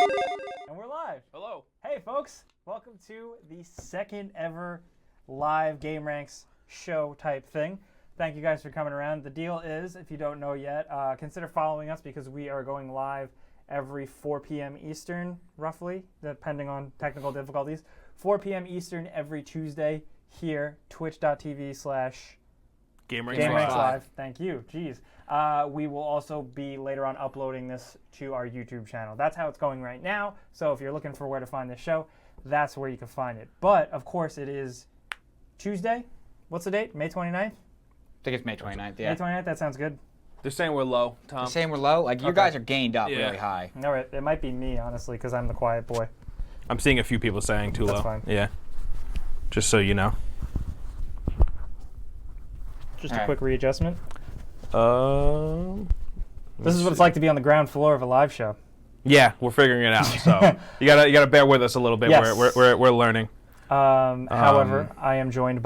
And we're live. Hello. Hey, folks. Welcome to the second ever live Gameranx show type thing. Thank you guys for coming around. The deal is, if you don't know yet, consider following us because we are going live every 4 p.m. Eastern, roughly, depending on technical difficulties. 4 p.m. Eastern every Tuesday here, twitch.tv/Gameranx Live. Thank you. Jeez. We will also be later on uploading this to our YouTube channel. That's how it's going right now. So if you're looking for where to find this show, that's where you can find it. But, of course, it is Tuesday. What's the date? May 29th? I think it's May 29th, yeah. May 29th? That sounds good. They're saying we're low, Tom. They're saying we're low? Like, you guys are gained up really high. No, it might be me, honestly, because I'm the quiet boy. I'm seeing a few people saying too low. That's fine. Yeah. Just so you know. Just a quick readjustment. This is what it's like to be on the ground floor of a live show. Yeah, we're figuring it out. So you gotta bear with us a little bit. Yes. We're learning. However, I am Jake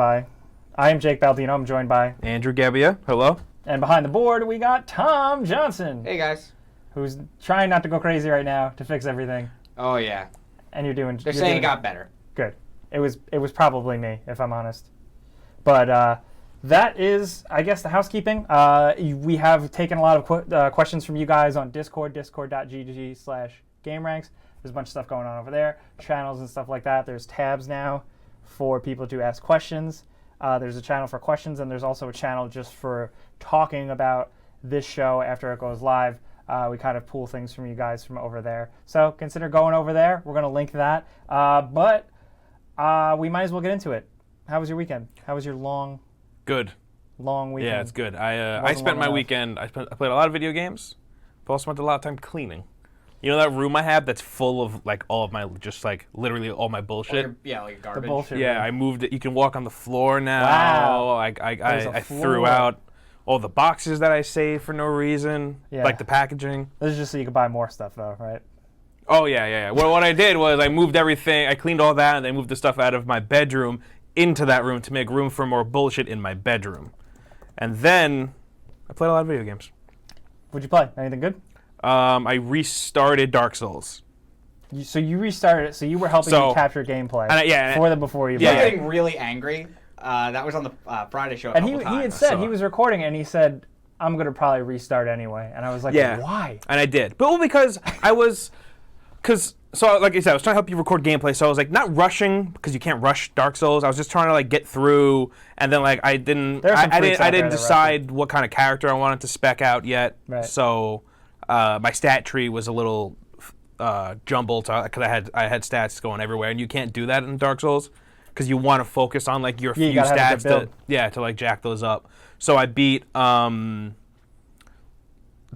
Baldino. I'm joined by Andrew Gebbia. Hello. And behind the board we got Tom Johnson. Hey, guys. Who's trying not to go crazy right now to fix everything. Oh, yeah. And you're They're saying it got better. Good. It was probably me, if I'm honest. But that is, I guess, the housekeeping. We have taken a lot of questions from you guys on Discord, discord.gg/Gameranx. There's a bunch of stuff going on over there, channels and stuff like that. There's tabs now for people to ask questions. There's a channel for questions, and there's also a channel just for talking about this show after it goes live. We kind of pull things from you guys from over there. So consider going over there. We're going to link that. But we might as well get into it. How was your weekend? How was your long weekend? Yeah, it's good. I spent my weekend, I played a lot of video games, but also spent a lot of time cleaning. You know that room I have that's full of like all of my, just like literally all my bullshit? Like your garbage. The bullshit Yeah, room. I moved it. You can walk on the floor now. Wow. I threw out all the boxes that I saved for no reason, like the packaging. This is just so you can buy more stuff, though, right? Oh, yeah. Well, what I did was I moved everything. I cleaned all that, and I moved the stuff out of my bedroom into that room to make room for more bullshit in my bedroom. And then I played a lot of video games. What'd you play? Anything good? I restarted Dark Souls. So you restarted it, so you were helping me capture gameplay for them before you He was played. getting really angry. That was on the Friday show a And couple times. he had said, he was recording it, and he said, I'm going to probably restart anyway. And I was like, why? And I did. But because I was... So, like I said, I was trying to help you record gameplay, so I was, like, not rushing, because you can't rush Dark Souls. I was just trying to, like, get through, and then, like, I didn't decide what kind of character I wanted to spec out yet. Right. So, my stat tree was a little jumbled, because I had stats going everywhere, and you can't do that in Dark Souls, because you want to focus on, like, your few stats to, like, jack those up. So I beat...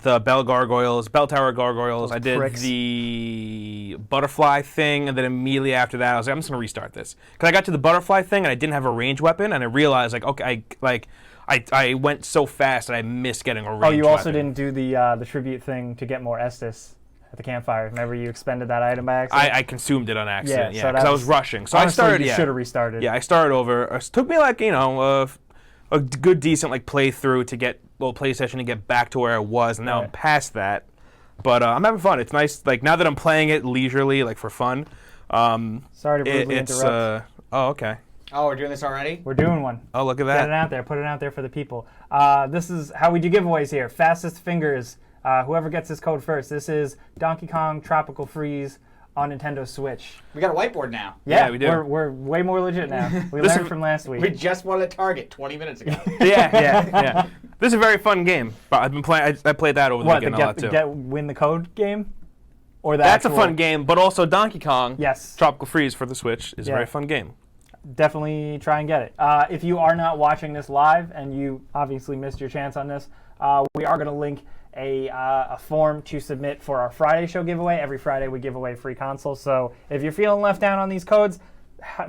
the bell tower gargoyles. I did the butterfly thing, and then immediately after that, I was like, I'm just gonna restart this because I got to the butterfly thing and I didn't have a ranged weapon, and I realized like, okay, I went so fast that I missed getting a ranged weapon. Oh, you also didn't do the tribute thing to get more Estus at the campfire. Remember, you expended that item by accident. I consumed it on accident. Yeah, because I was rushing. So honestly, I started. You should have restarted. Yeah, I started over. It took me like a good decent like playthrough to get play session to get back to where I was, and now I'm past that. But I'm having fun. It's nice. Like now that I'm playing it leisurely, like for fun. Sorry to rudely interrupt. Oh, okay. Oh, we're doing this already? We're doing one. Oh, look at that. Get it out there. Put it out there for the people. This is how we do giveaways here. Fastest fingers. Whoever gets this code first. This is Donkey Kong Tropical Freeze on Nintendo Switch. We got a whiteboard now. Yeah, we do. We're way more legit now. We learned from last week. We just won at Target 20 minutes ago. Yeah. This is a very fun game. But I've been playing. I played that over the weekend a lot too. Win the code game, or that's a fun game. But also Donkey Kong. Yes. Tropical Freeze for the Switch is a very fun game. Definitely try and get it. If you are not watching this live and you obviously missed your chance on this, we are going to link a form to submit for our Friday show giveaway. Every Friday we give away free consoles. So if you're feeling left down on these codes,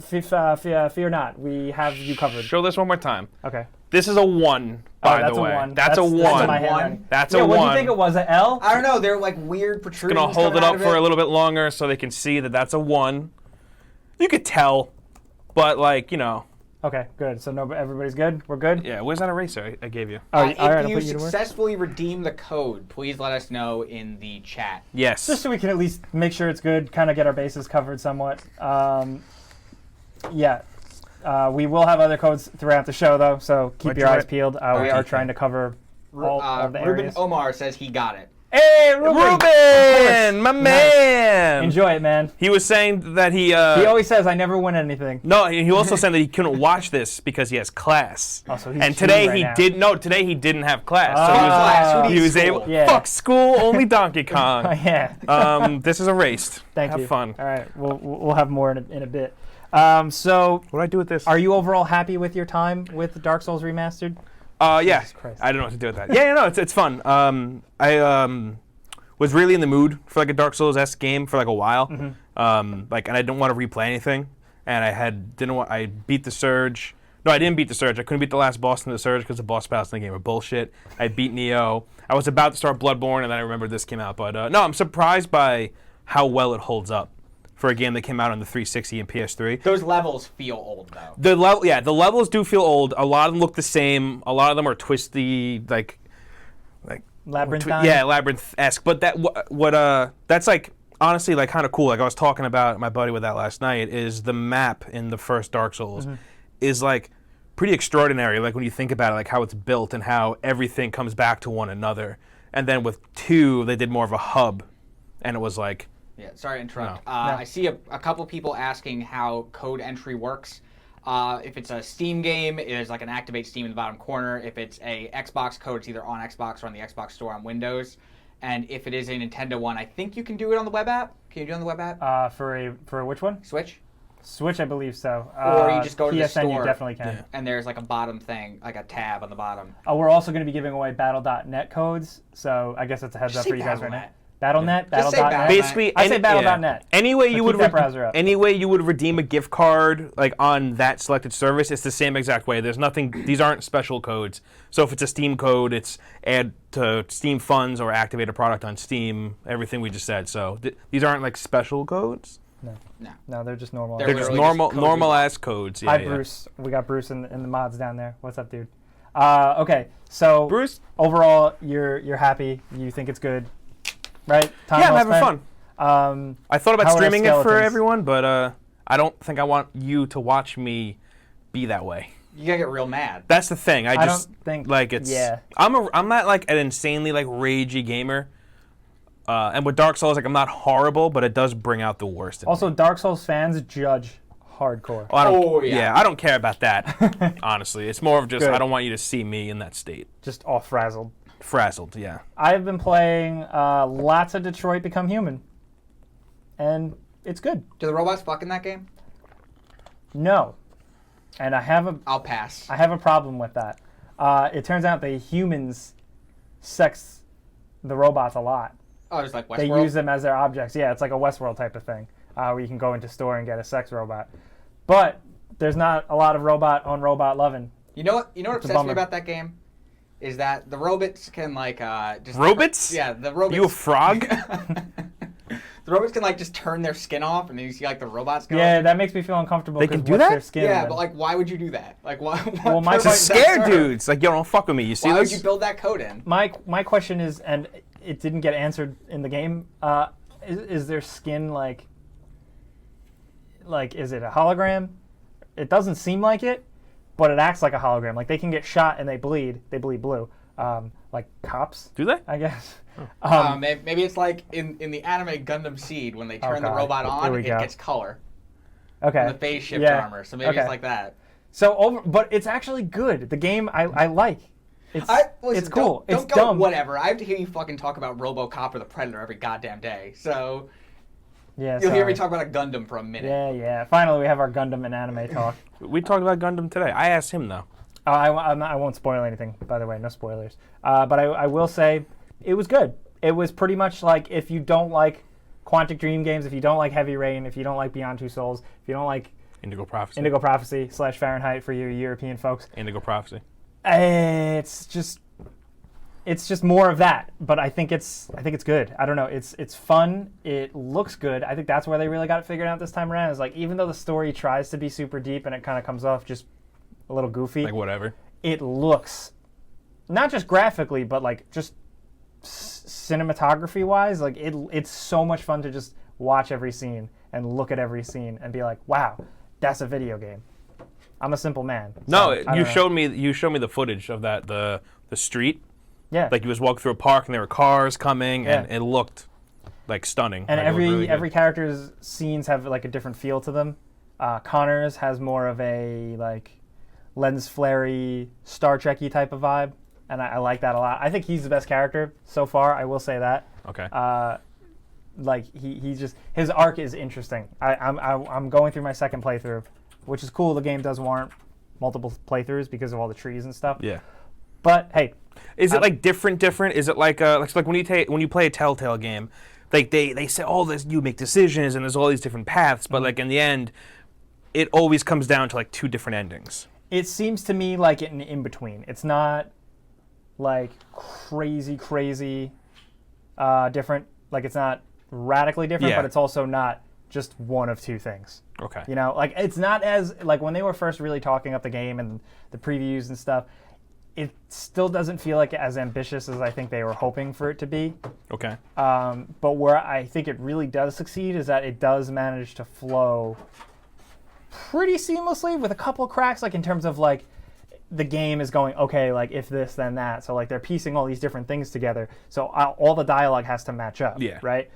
fear not. We have you covered. Show this one more time. Okay. This is a 1, by the way. That's a 1. That's a 1. What do you think it was, an L? I don't know. They're like weird protrusions. Gonna hold it up for a little bit longer so they can see that that's a 1. You could tell, but like, you know. Okay, good. So everybody's good? We're good? Yeah, where's that eraser I gave you? All right, If I'll you put you to work. successfully redeem the code, please let us know in the chat. Yes. Just so we can at least make sure it's good, kind of get our bases covered somewhat. Yeah. We will have other codes throughout the show, though, so keep What'd your you eyes write? peeled. We right. are trying to cover all the Ruben areas. Omar says he got it. Hey, Ruben! Ruben, my man. Enjoy it, man. He was saying that he. He always says, I never win anything. No, he also said that he couldn't watch this because he has class. Oh, so he's And cheating today right he now. did. No, today he didn't have class. Ah. So he was, Class, who he needs was school? able. Yeah. Fuck school, only Donkey Kong. Yeah. This is erased. Thank have you. fun. All right, we'll have more in a bit. So, What do I do with this? are you overall happy with your time with Dark Souls Remastered? Yeah. Jesus Christ. I don't know what to do with that. Yeah, no, it's fun. I was really in the mood for like a Dark Souls-esque game for like a while. Mm-hmm. And I didn't want to replay anything. And I beat the Surge. No, I didn't beat the Surge. I couldn't beat the last boss in the Surge because the boss battles in the game are bullshit. I beat Neo. I was about to start Bloodborne, and then I remembered this came out. But no, I'm surprised by how well it holds up for a game that came out on the 360 and PS3. Those levels feel old, though. The levels do feel old. A lot of them look the same. A lot of them are twisty, like Labyrinthine? yeah, labyrinth-esque. But that's like honestly like kind of cool. Like I was talking about my buddy with that last night. Is the map in the first Dark Souls is like pretty extraordinary. Like when you think about it, like how it's built and how everything comes back to one another. And then with 2, they did more of a hub, and it was like. Yeah, sorry to interrupt. No. I see a couple people asking how code entry works. If it's a Steam game, there's like an activate Steam in the bottom corner. If it's a Xbox code, it's either on Xbox or on the Xbox Store on Windows. And if it is a Nintendo one, I think you can do it on the web app. Can you do it on the web app? For which one? Switch? Switch, I believe so. Or you just go to the PSN, store. you definitely can. Yeah. And there's like a bottom thing, like a tab on the bottom. We're also going to be giving away Battle.net codes, so I guess that's a heads up Just for say you guys right now. Battle.net. Battle.net? Just say Battle.net? Battle.net. Basically, I say Battle.net. Any way So you would keep that browser up. any way you would redeem a gift card like on that selected service, it's the same exact way. There's nothing. These aren't special codes. So if it's a Steam code, it's add to Steam funds or activate a product on Steam. Everything we just said. So these aren't like special codes. No, they're just normal. They're They're just literally normal just codes. normal ass codes. Yeah, Hi, yeah. Bruce. We got Bruce in the mods down there. What's up, dude? Okay, so Bruce. overall, you're happy. You think it's good, right? Time Yeah, I'm well having spent? fun. I thought about How are the streaming it for skeletons? everyone, but I don't think I want you to watch me be that way. You gotta get real mad. That's the thing. I just don't think. like it's. Yeah. I'm not like an insanely like ragey gamer. And with Dark Souls, like I'm not horrible, but it does bring out the worst in me. Also, Dark Souls fans judge hardcore. Oh, I don't, Oh, yeah. I don't care about that. Honestly, it's more of just Good. I don't want you to see me in that state. Just all frazzled. Frazzled, yeah. I've been playing lots of Detroit Become Human, and it's good. Do the robots fuck in that game? No, and I have I'll pass. a problem with that. It turns out the humans sex the robots a lot. Oh, just like Westworld? They use them as their objects. Yeah, it's like a Westworld type of thing, where you can go into store and get a sex robot. But there's not a lot of robot on robot loving. You know what a obsessed me bummer. about that game? Is that the robots can like just Robots? Yeah, the robots. You a frog? The robots can like just turn their skin off, and then you see like the robot skin. Yeah, that makes me feel uncomfortable. They can 'cause do what's that? Their skin Yeah, then? but like, why would you do that? Like, why? Well, my To point- scare dudes. Like, yo, don't fuck with me. You see Why would this? you build that code in? my question is, and it didn't get answered in the game. Is their skin like is it a hologram? It doesn't seem like it, but it acts like a hologram. Like they can get shot and they bleed. They bleed blue. Like cops, Do they? I guess. Maybe it's like in the anime Gundam Seed when they turn the God. robot Here on, we it go. gets color. Okay. The phase shift Yeah. armor. So maybe Okay. it's like that. So but it's actually good. The game I like. It's Listen, it's cool. Don't It's go dumb. whatever. I have to hear you fucking talk about RoboCop or the Predator every goddamn day. So Yeah. you'll hear me sorry. talk about a Gundam for a minute. Yeah. Finally, we have our Gundam and anime talk. We talked about Gundam today. I asked him though. I won't spoil anything, by the way. No spoilers. But I will say it was good. It was pretty much like if you don't like Quantic Dream games, if you don't like Heavy Rain, if you don't like Beyond Two Souls, if you don't like Indigo Prophecy. Indigo Prophecy / Fahrenheit for you European folks, Indigo Prophecy. it's just more of that. But I think it's good. I don't know. It's fun. It looks good. I think that's where they really got it figured out this time around. Is like even though the story tries to be super deep and it kind of comes off just a little goofy. Like whatever. It looks, not just graphically, but like just cinematography wise, like it's so much fun to just watch every scene and look at every scene and be like, wow, that's a video game. I'm a simple man. No, you showed me the footage of that the street. Yeah. Like you was walking through a park and there were cars coming and it looked like stunning. And like, every character's scenes have like a different feel to them. Connor's has more of a like lens flare-y, Star Trek-y type of vibe, and I like that a lot. I think he's the best character so far. I will say that. Okay. Like he just his arc is interesting. I'm going through my second playthrough, which is cool. The game does warrant multiple playthroughs because of all the trees and stuff. Yeah. But hey, is it like different? Is it like when you play a Telltale game, like they say all this, you make decisions and there's all these different paths, but like in the end, it always comes down to like two different endings. It seems to me like an in between. It's not like crazy different. Like it's not radically different, but it's also not just one of two things. Okay. You know, like it's not as like when they were first really talking up the game and the previews and stuff. It still doesn't feel like as ambitious as I think they were hoping for it to be. Okay. But where I think it really does succeed is that it does manage to flow pretty seamlessly with a couple of cracks, like in terms of like the game is going, okay, like if this, then that. So like they're piecing all these different things together. So all the dialogue has to match up. Yeah. Right?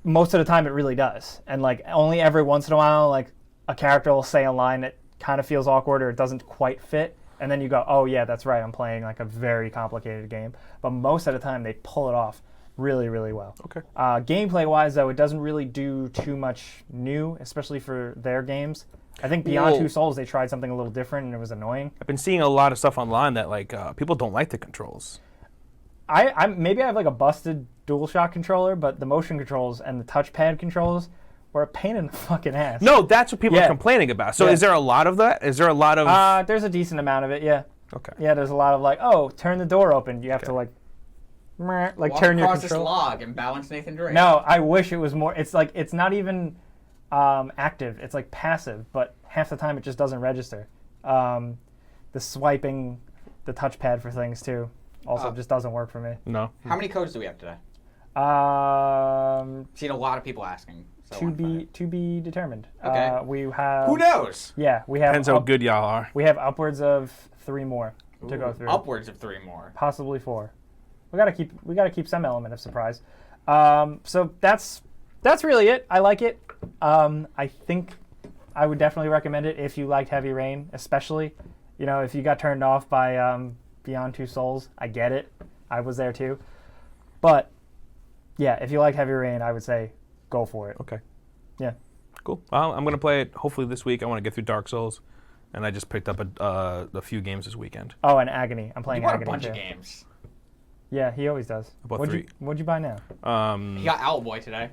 Most of the time it really does. And like only every once in a while, like a character will say a line that kind of feels awkward or it doesn't quite fit. And then you go, oh yeah, that's right, I'm playing like a very complicated game. But most of the time they pull it off really, really well. Okay. Gameplay-wise, though, it doesn't really do too much new, especially for their games. I think Beyond Two Souls, they tried something a little different and it was annoying. I've been seeing a lot of stuff online that like people don't like the controls. Maybe I have like a busted DualShock controller, but the motion controls and the touchpad controls were a pain in the fucking ass. No, that's what people are complaining about. So is there a lot of that? Is there a lot of... There's a decent amount of it, yeah. Okay. Yeah, there's a lot of like, oh, turn the door open. You have to like Walk turn your across control. this log and balance Nathan Drake. No, I wish it was more. It's like it's not even active. It's like passive, but half the time it just doesn't register. The swiping, the touchpad for things too, also just doesn't work for me. No. How many codes do we have today? Seen a lot of people asking. So to be determined. Okay. We have. Who knows? Yeah, we have. Depends how good y'all are. We have upwards of 3 more to go through. Upwards of 3 more. Possibly 4. We gotta keep some element of surprise. So that's really it. I like it. I think I would definitely recommend it if you liked Heavy Rain, especially. You know, if you got turned off by Beyond Two Souls, I get it. I was there too. But yeah, if you like Heavy Rain, I would say go for it. Okay. Yeah. Cool. Well, I'm gonna play it hopefully this week. I want to get through Dark Souls, and I just picked up a few games this weekend. Oh, and Agony. I'm playing Agony. You bought a bunch too. of games. Yeah, he always does. I bought What'd 3. What'd you buy now? He got Owlboy today.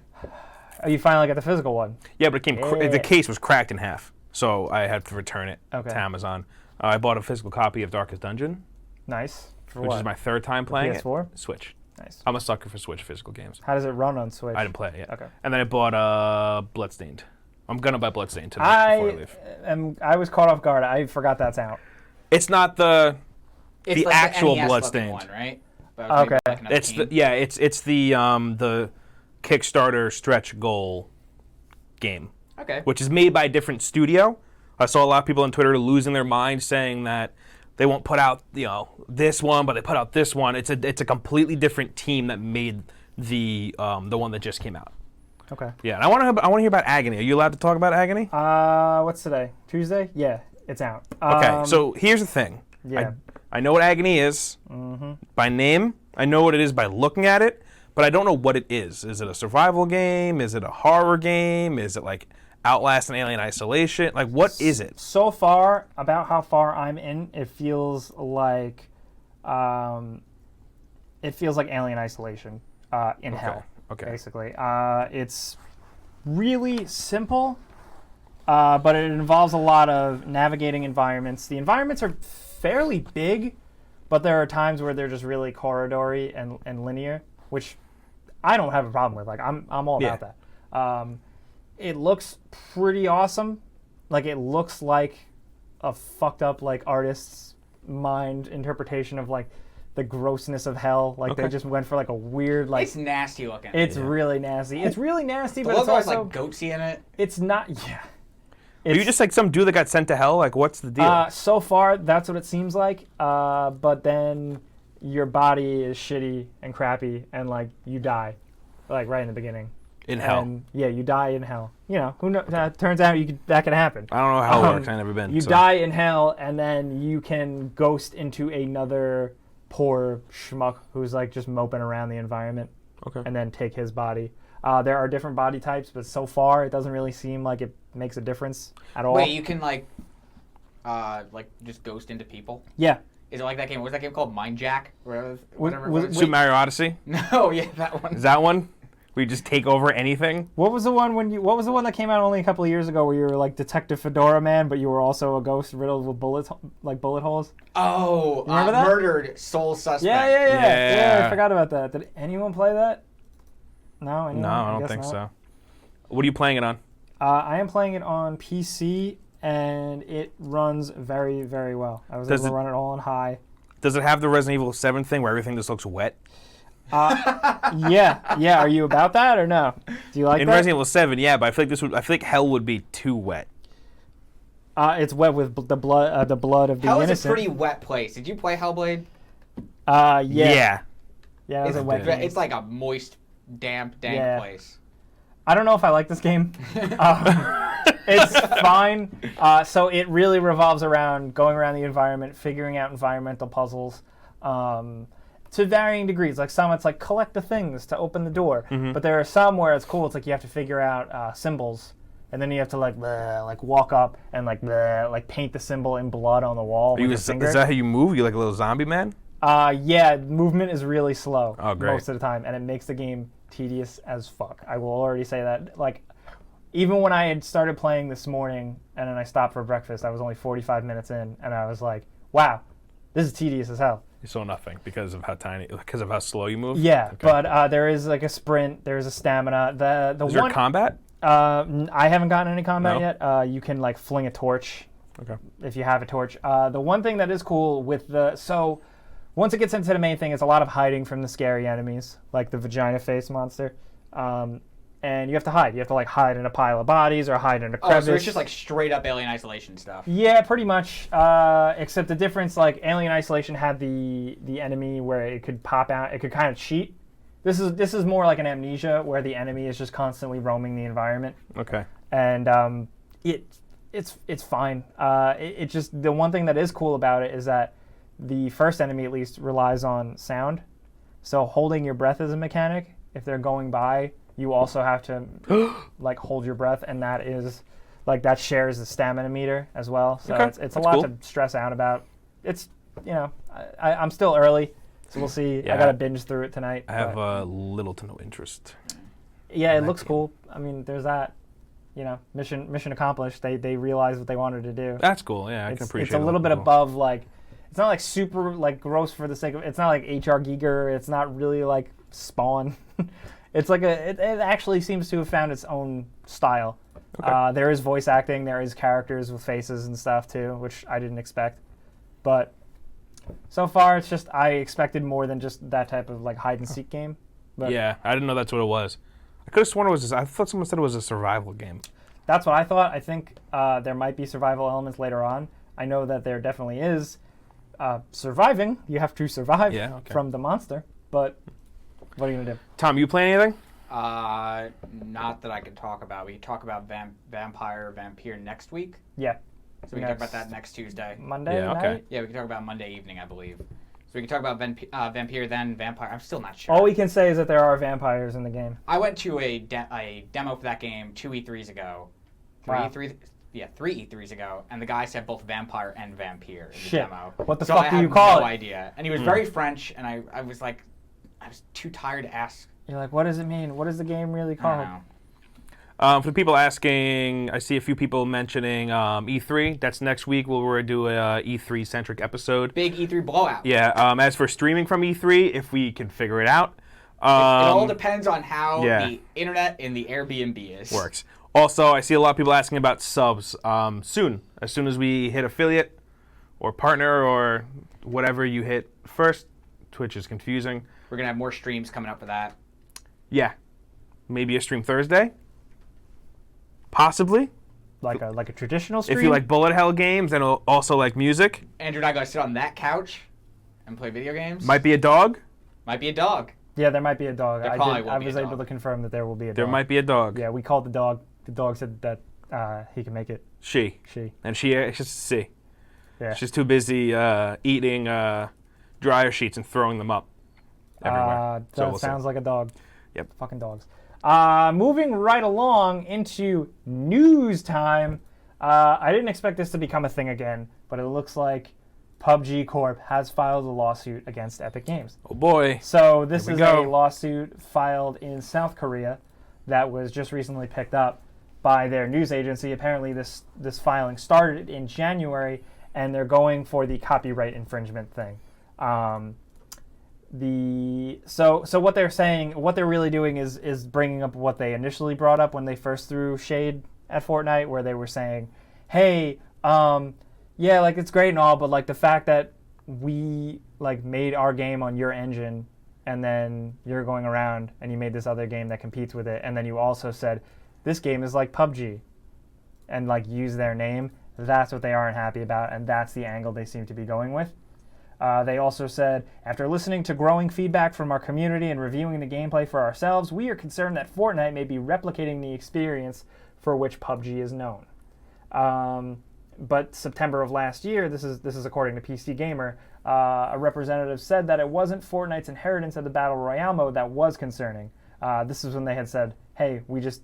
Oh, you finally got the physical one. Yeah, but it came. The case was cracked in half, so I had to return it to Amazon. I bought a physical copy of Darkest Dungeon. Nice. For which what? is my 3rd time playing PS4? it. Switch. Nice. I'm a sucker for Switch physical games. How does it run on Switch? I didn't play it yet. Okay. And then I bought Bloodstained. I'm gonna buy Bloodstained tonight before I leave. I was caught off guard. I forgot that's out. It's not the It's like actual the NES Bloodstained one, right? Okay. It's the Kickstarter stretch goal game. Okay. Which is made by a different studio. I saw a lot of people on Twitter losing their mind saying that they won't put out, this one, but they put out this one. It's a completely different team that made the one that just came out. Okay. Yeah, and I want to hear about Agony. Are you allowed to talk about Agony? What's today? Tuesday? Yeah, it's out. Okay, so here's the thing. Yeah. I know what Agony is by name. I know what it is by looking at it, but I don't know what it is. Is it a survival game? Is it a horror game? Is it like Outlast and Alien Isolation? Like, what is it? So far, about how far I'm in, it feels like Alien Isolation in hell. Okay. Basically, it's really simple, but it involves a lot of navigating environments. The environments are fairly big, but there are times where they're just really corridory and linear, which I don't have a problem with. Like I'm all about that. It looks pretty awesome. Like it looks like a fucked up like artist's mind interpretation of like the grossness of hell. Like they just went for like a weird like. It's nasty looking. It's really nasty. It's really nasty, the but it's logo has also like goatsy in it. it's not. Yeah. Are you just like some dude that got sent to hell? Like, what's the deal? So far, that's what it seems like. But then your body is shitty and crappy, and like you die, like right in the beginning. In hell. And, yeah, you die in hell. You know, who knows? Turns out that can happen. I don't know how it works. I've never been. You die in hell, and then you can ghost into another poor schmuck who's like just moping around the environment. Okay. And then take his body. There are different body types, but so far it doesn't really seem like it makes a difference at all. Wait, you can like just ghost into people? Yeah. Is it like that game? What's that game called? Mind Jack? Whatever. Super Mario Odyssey? No, yeah, that one. Is that one? Where you just take over anything? What was the one what was the one that came out only a couple of years ago where you were like Detective Fedora Man, but you were also a ghost riddled with bullets, like bullet holes? Oh, remember that? Murdered Soul Suspect. Yeah, I forgot about that. Did anyone play that? No, anyone? No, I don't think so. What are you playing it on? I am playing it on PC, and it runs very, very well. I was able to run it all on high. Does it have the Resident Evil 7 thing where everything just looks wet? Yeah. Are you about that or no? Do you like that? In Resident Evil 7, yeah, but I feel like hell would be too wet. It's wet with the blood of the Hell innocent. is a pretty wet place. Did you play Hellblade? Yeah. Yeah. Yeah, it was a wet game. It's like a moist, dank place. I don't know if I like this game. It's fine. So it really revolves around going around the environment, figuring out environmental puzzles to varying degrees. Like some, it's like collect the things to open the door. Mm-hmm. But there are some where it's cool. It's like you have to figure out symbols. And then you have to like walk up and like paint the symbol in blood on the wall with your finger. Is that how you move? You like a little zombie man? Yeah, movement is really slow most of the time, and it makes the game tedious as fuck. I will already say that. Like, even when I had started playing this morning and then I stopped for breakfast, I was only 45 minutes in, and I was like, wow, this is tedious as hell. You saw nothing because of how slow you move? Yeah, okay. But there is like a sprint, there is a stamina. Is there combat? I haven't gotten any combat yet. You can like fling a torch if you have a torch. The one thing that is cool with once it gets into the main thing, it's a lot of hiding from the scary enemies, like the vagina face monster. And you have to hide. You have to like hide in a pile of bodies or hide in a crevice. Oh, so it's just like straight up Alien Isolation stuff. Yeah, pretty much. Except the difference, like Alien Isolation had the enemy where it could pop out. It could kind of cheat. This is more like an Amnesia where the enemy is just constantly roaming the environment. Okay. And it's fine. It just, the one thing that is cool about it is that the first enemy at least relies on sound. So holding your breath is a mechanic. If they're going by, you also have to like hold your breath, and that is like that shares the stamina meter as well. So it's a lot to stress out about. It's I'm still early, so we'll see. Yeah. I gotta binge through it tonight. I have little to no interest. Yeah, it looks cool. I mean, there's that. Mission accomplished. They realized what they wanted to do. That's cool. Yeah, I can appreciate it. It's a little bit above like. It's not like super like gross for the sake of. It's not like HR Giger. It's not really like Spawn. It's like it actually seems to have found its own style. Okay. There is voice acting. There is characters with faces and stuff too, which I didn't expect. But so far, it's just I expected more than just that type of like hide and seek game. But yeah, I didn't know that's what it was. I could have sworn it was. I thought someone said it was a survival game. That's what I thought. I think there might be survival elements later on. I know that there definitely is. Surviving, you have to survive from the monster, but what are you gonna do? Tom, you play anything? Not that I can talk about. We can talk about Vampire next week. Yeah. So we can talk about that next Tuesday. Monday night? Yeah, we can talk about Monday evening, I believe. So we can talk about Vampire, then Vampire. I'm still not sure. All we can say is that there are vampires in the game. I went to a demo for that game 2 E3s ago. Three E3s ago, and the guy said both vampire and vampire in the demo. What the fuck do you call it? I have no idea. And he was very French, and I was like, I was too tired to ask. You're like, what does it mean? What is the game really called? I don't know. For the people asking, I see a few people mentioning E3. That's next week. We'll do a E3-centric episode. Big E3 blowout. Yeah. As for streaming from E3, if we can figure it out, It all depends on how yeah. the internet and the Airbnb is. Works. Also, I see a lot of people asking about subs. Soon, as soon as we hit affiliate or partner or whatever you hit first, Twitch is confusing. We're going to have more streams coming up for that. Yeah. Maybe a stream Thursday? Possibly. Like a traditional stream? If you like bullet hell games and also like music. Andrew and I got to sit on that couch and play video games. Might be a dog. Might be a dog. Yeah, there might be a dog. There probably will I be was a able dog. to confirm that there will be a dog. There might be a dog. Yeah, we called the dog. The dog said that he can make it. She. And she's just yeah. She's too busy eating dryer sheets and throwing them up everywhere. That sounds like a dog. Yep. Fucking dogs. Moving right along into news time. I didn't expect this to become a thing again, but it looks like PUBG Corp has filed a lawsuit against Epic Games. Oh boy. So this Here is we a go. lawsuit filed in South Korea that was just recently picked up by their news agency. Apparently this filing started in January, and they're going for the copyright infringement thing. So what they're saying, what they're really doing is bringing up what they initially brought up when they first threw shade at Fortnite, where they were saying, hey, yeah, like it's great and all, but like the fact that we like made our game on your engine and then you're going around and you made this other game that competes with it, and then you also said this game is like PUBG and like use their name, that's what they aren't happy about, and that's the angle they seem to be going with. They also said, after listening to growing feedback from our community and reviewing the gameplay for ourselves, we are concerned that Fortnite may be replicating the experience for which PUBG is known. But September of last year, this is according to PC Gamer, a representative said that it wasn't Fortnite's inheritance of the Battle Royale mode that was concerning. This is when they had said, hey, we just,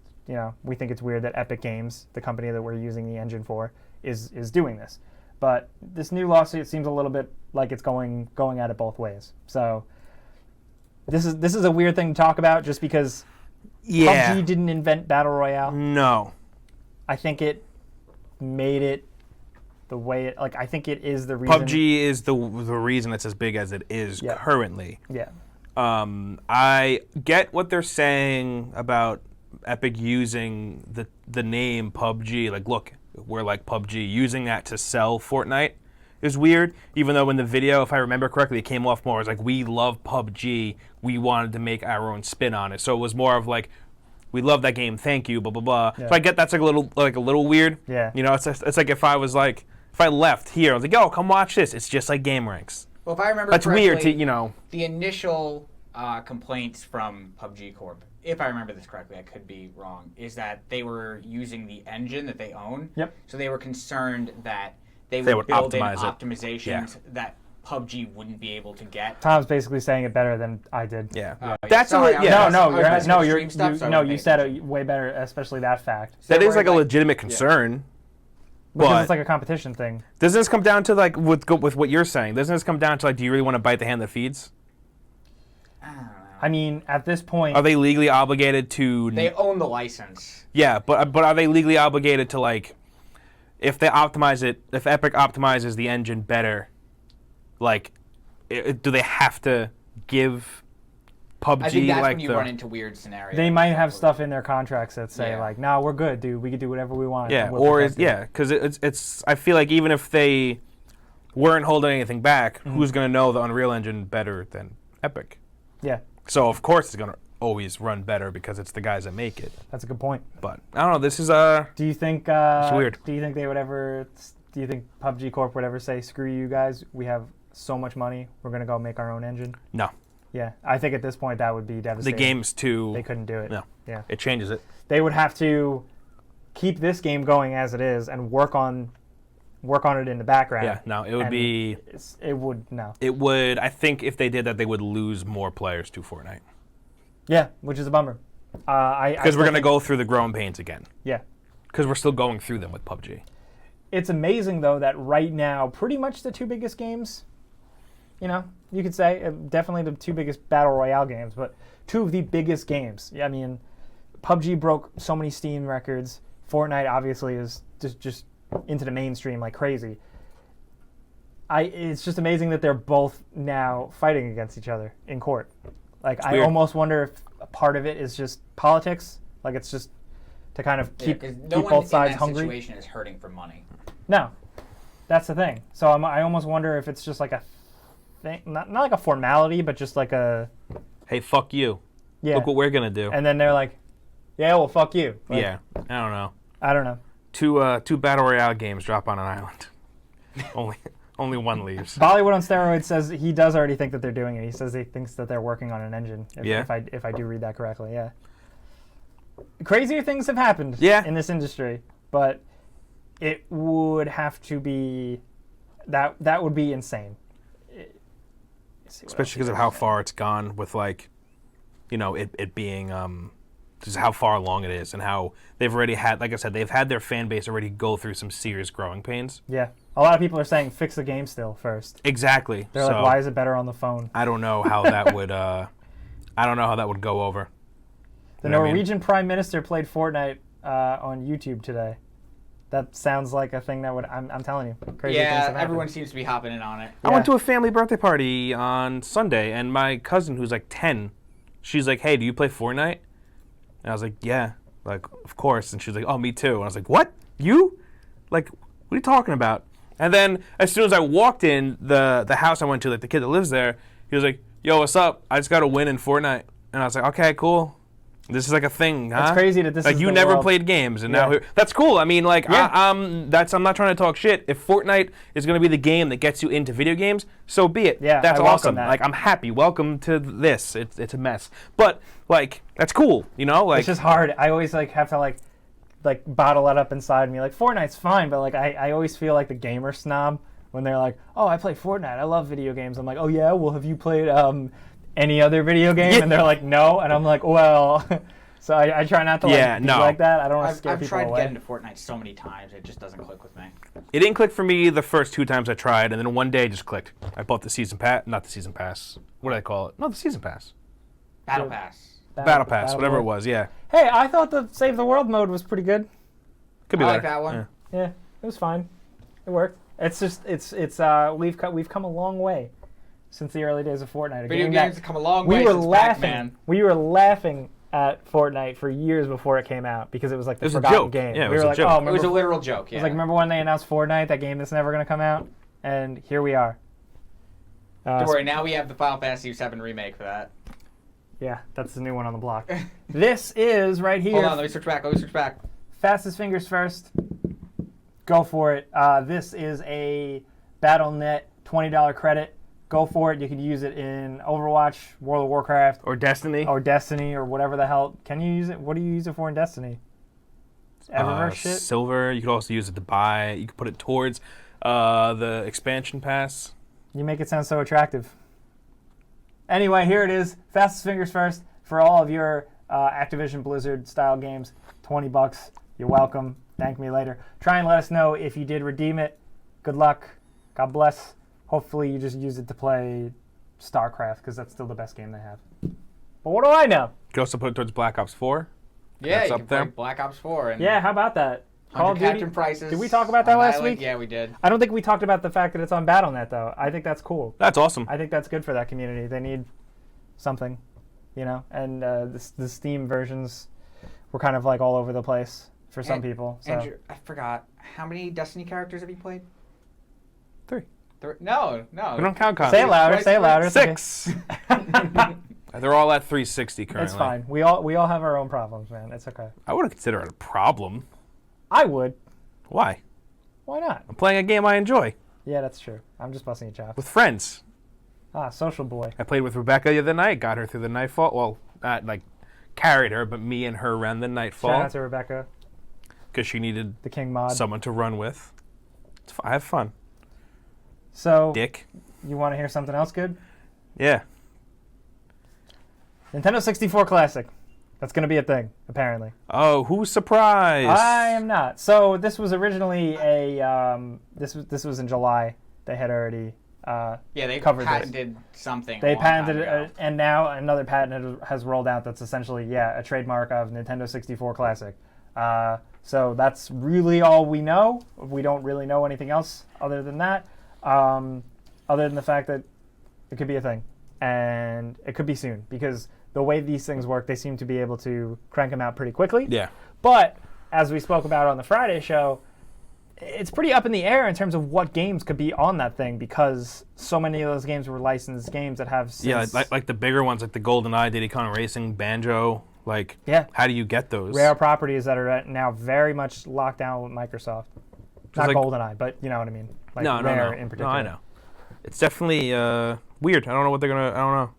we think it's weird that Epic Games, the company that we're using the engine for, is doing this. But this new lawsuit seems a little bit like it's going at it both ways. So this is a weird thing to talk about just because PUBG didn't invent Battle Royale. No. I think it made it the way it, like, I think it is the reason. PUBG is the reason it's as big as it is currently. Yeah. I get what they're saying about Epic using the name PUBG. Like, look, we're like PUBG. Using that to sell Fortnite is weird, even though in the video, if I remember correctly, it came off more as like, we love PUBG. We wanted to make our own spin on it. So it was more of like, we love that game, thank you, blah, blah, blah. Yeah. So I get that's like a little weird. Yeah. It's like if I left here, I was like, yo, come watch this. It's just like Gameranx. Well, if I remember That's correctly, weird to, the initial complaints from PUBG Corp, if I remember this correctly, I could be wrong, is that they were using the engine that they own. Yep. So they were concerned that they would would build in optimize it. optimizations that PUBG wouldn't be able to get. Tom's basically saying it better than I did. Yeah. That's Sorry, a You said it way better, especially that fact. That is like a legitimate concern. Because But it's like a competition thing. doesn't this come down to like with what you're saying? Doesn't this come down to like, do you really want to bite the hand that feeds? I don't know. I mean, at this point, Are they legally obligated to? They own the license. Yeah, but are they legally obligated to like, if they optimize it, if Epic optimizes the engine better, like, do they have to give PUBG I think that's like when you run into weird scenarios. they might have stuff in their contracts that say Yeah. like, "Nah, we're good, dude. We can do whatever we want." Yeah, We're or protected." because it's. I feel like even if they weren't holding anything back, who's gonna know the Unreal Engine better than Epic? Yeah, So of course it's gonna always run better because it's the guys that make it. that's a good point. But I don't know. This is Do you think? It's weird. Do you think they would ever? Do you think PUBG Corp would ever say, "Screw you guys. We have so much money. We're gonna go make our own engine"? no. Yeah, I think at this point that would be The devastating. game's too. They couldn't do it. No. Yeah. It changes it. They would have to keep this game going as it is and work on it in the background. Yeah. No. It would And be. It would no. It would. I think if they did that, they would lose more players to Fortnite Yeah, which is a bummer. because we're gonna go through the growing pains again. Yeah. Because we're still going through them with PUBG. It's amazing, though, that right now, pretty much the two biggest games, you could say, definitely the two biggest Battle Royale games, but two of the biggest games. I mean, PUBG broke so many Steam records. Fortnite, obviously, is just into the mainstream like crazy. It's just amazing that they're both now fighting against each other in court. Like, I weird. almost wonder if a part of it is just politics. Like, it's just to kind of keep no one both sides in that hungry. situation is hurting for money. No, that's the thing. So I almost wonder if it's just like a thing, not like a formality, but just like a... Hey, fuck you. Yeah. Look what we're going to do. And then they're like, yeah, well, fuck you. Like, yeah, I don't know. I don't know. Two Battle Royale games drop on an island. only one leaves. Bollywood on Steroids says he does already think that they're doing it. He says he thinks that they're working on an engine. If I do read that correctly, yeah. Crazier things have happened in this industry, but it would have to be that would be insane. Especially because of how far it's gone with, like, you know, it being just how far along it is and how they've already had, like I said, they've had their fan base already go through some serious growing pains. Yeah. A lot of people are saying fix the game still first. Exactly. They're like, why is it better on the phone? I don't know how that would go over. The Norwegian Prime Minister played Fortnite on YouTube today. That sounds like a thing that would, I'm telling you, crazy things have happened. Everyone seems to be hopping in on it. I went to a family birthday party on Sunday, and my cousin, who's like 10, she's like, hey, do you play Fortnite? And I was like, yeah, like, of course. And she was like, oh, me too. And I was like, what? You? Like, what are you talking about? And then as soon as I walked in the house I went to, like the kid that lives there, he was like, yo, what's up? I just got a win in Fortnite. And I was like, okay, cool. This is like a thing, huh? It's crazy that this like is you the never world. played games, and now that's cool. I mean, like, I'm not trying to talk shit. If Fortnite is going to be the game that gets you into video games, so be it. Yeah, that's I welcome awesome. that. Like, I'm happy. Welcome to this. It's a mess, but like that's cool. You know, like it's just hard. I always like have to like bottle it up inside me. Like Fortnite's fine, but like I always feel like the gamer snob when they're like, oh, I play Fortnite. I love video games. I'm like, oh yeah, well have you played any other video game? And they're like, no, and I'm like, well. So I try not to be like that. I don't want to scare people away. I've tried to get into Fortnite so many times, it just doesn't click with me. It didn't click for me the first 2 times I tried, and then one day it just clicked. I bought the season pass, not the season pass. What do I call it? No, the season pass. Battle Pass. Battle Pass, whatever it was, yeah. Hey, I thought the Save the World mode was pretty good. Could be I better. like that one. Yeah, it was fine. It worked. It's just we've come a long way since the early days of Fortnite. Video games have come a long way since Pac-Man. We were laughing at Fortnite for years before it came out because it was like the forgotten game. Yeah, we were like, oh, it was a literal joke. Yeah. It was like, remember when they announced Fortnite, that game that's never going to come out? And here we are. Don't worry, now we have the Final Fantasy VII remake for that. Yeah, that's the new one on the block. This is right here. Hold on, let me switch back. Fastest fingers first. Go for it. This is a Battle.net $20 credit. Go for it. You can use it in Overwatch, World of Warcraft. Or Destiny. Or whatever the hell. Can you use it? What do you use it for in Destiny? Eververse shit? Silver. You could also use it to buy. You could put it towards the expansion pass. You make it sound so attractive. Anyway, here it is. Fastest fingers first for all of your Activision Blizzard style games. $20. You're welcome. Thank me later. Try and let us know if you did redeem it. Good luck. God bless. Hopefully you just use it to play StarCraft because that's still the best game they have. But what do I know? You could also put it towards Black Ops 4. Yeah, that's you up can there. play Black Ops 4. And yeah, how about that? Call of Duty. Captain Prices. Did we talk about that last week? Yeah, we did. I don't think we talked about the fact that it's on Battle.net, though. I think that's cool. That's awesome. I think that's good for that community. They need something, you know? And the Steam versions were kind of like all over the place for some people. So. Andrew, I forgot. How many Destiny characters have you played? 3. No. We don't count consoles. Say it louder. Say it louder. 6. They're all at 360 currently. It's fine. We all have our own problems, man. It's okay. I wouldn't consider it a problem. I would. Why? Why not? I'm playing a game I enjoy. Yeah, that's true. I'm just busting your chops. With friends. Social boy. I played with Rebecca the other night. Got her through the nightfall. Well, not like carried her, but me and her ran the nightfall. Shout out to Rebecca. Because she needed the King mod. Someone to run with. I have fun. So, Dick. You want to hear something else good? Yeah. Nintendo 64 Classic. That's going to be a thing, apparently. Oh, who's surprised? I am not. So this was originally a this was in July. They had already they covered patented something. They patented it, and now another patent has rolled out that's essentially a trademark of Nintendo 64 Classic. So that's really all we know. We don't really know anything else other than that. Other than the fact that it could be a thing. and it could be soon because the way these things work, they seem to be able to crank them out pretty quickly. Yeah. But as we spoke about on the Friday show, it's pretty up in the air in terms of what games could be on that thing because so many of those games were licensed games that have since... Yeah, like the bigger ones, like the GoldenEye, Diddy Kong Racing, Banjo. Like, how do you get those? Rare properties that are now very much locked down with Microsoft. Not like, GoldenEye, but you know what I mean. Like Rare in particular. No, I know. It's definitely weird. I don't know what they're going to... I don't know.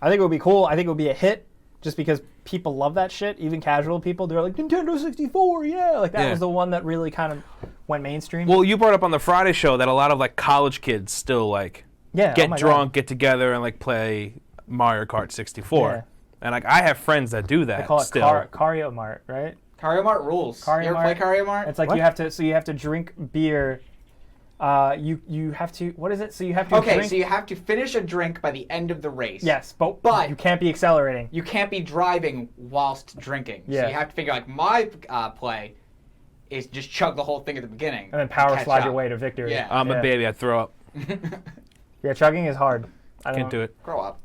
I think it would be cool. I think it would be a hit just because people love that shit. Even casual people, they're like, Nintendo 64, yeah. Like, that was the one that really kind of went mainstream. Well, you brought up on the Friday show that a lot of, like, college kids still, like, get drunk, get together, and, like, play Mario Kart 64. Yeah. And, like, I have friends that do that they call it still. Cario Mart, right? Cario Mart rules. You ever play Cario Mart? It's like you have to drink beer. You have to, what is it? So you have to drink. So you have to finish a drink by the end of the race. Yes, but you can't be accelerating. You can't be driving whilst drinking. Yeah. So you have to figure, like, my play is just chug the whole thing at the beginning. And then power slide your way to victory. Yeah. I'm a baby, I'd throw up. Yeah, chugging is hard. I can't do it. Grow up.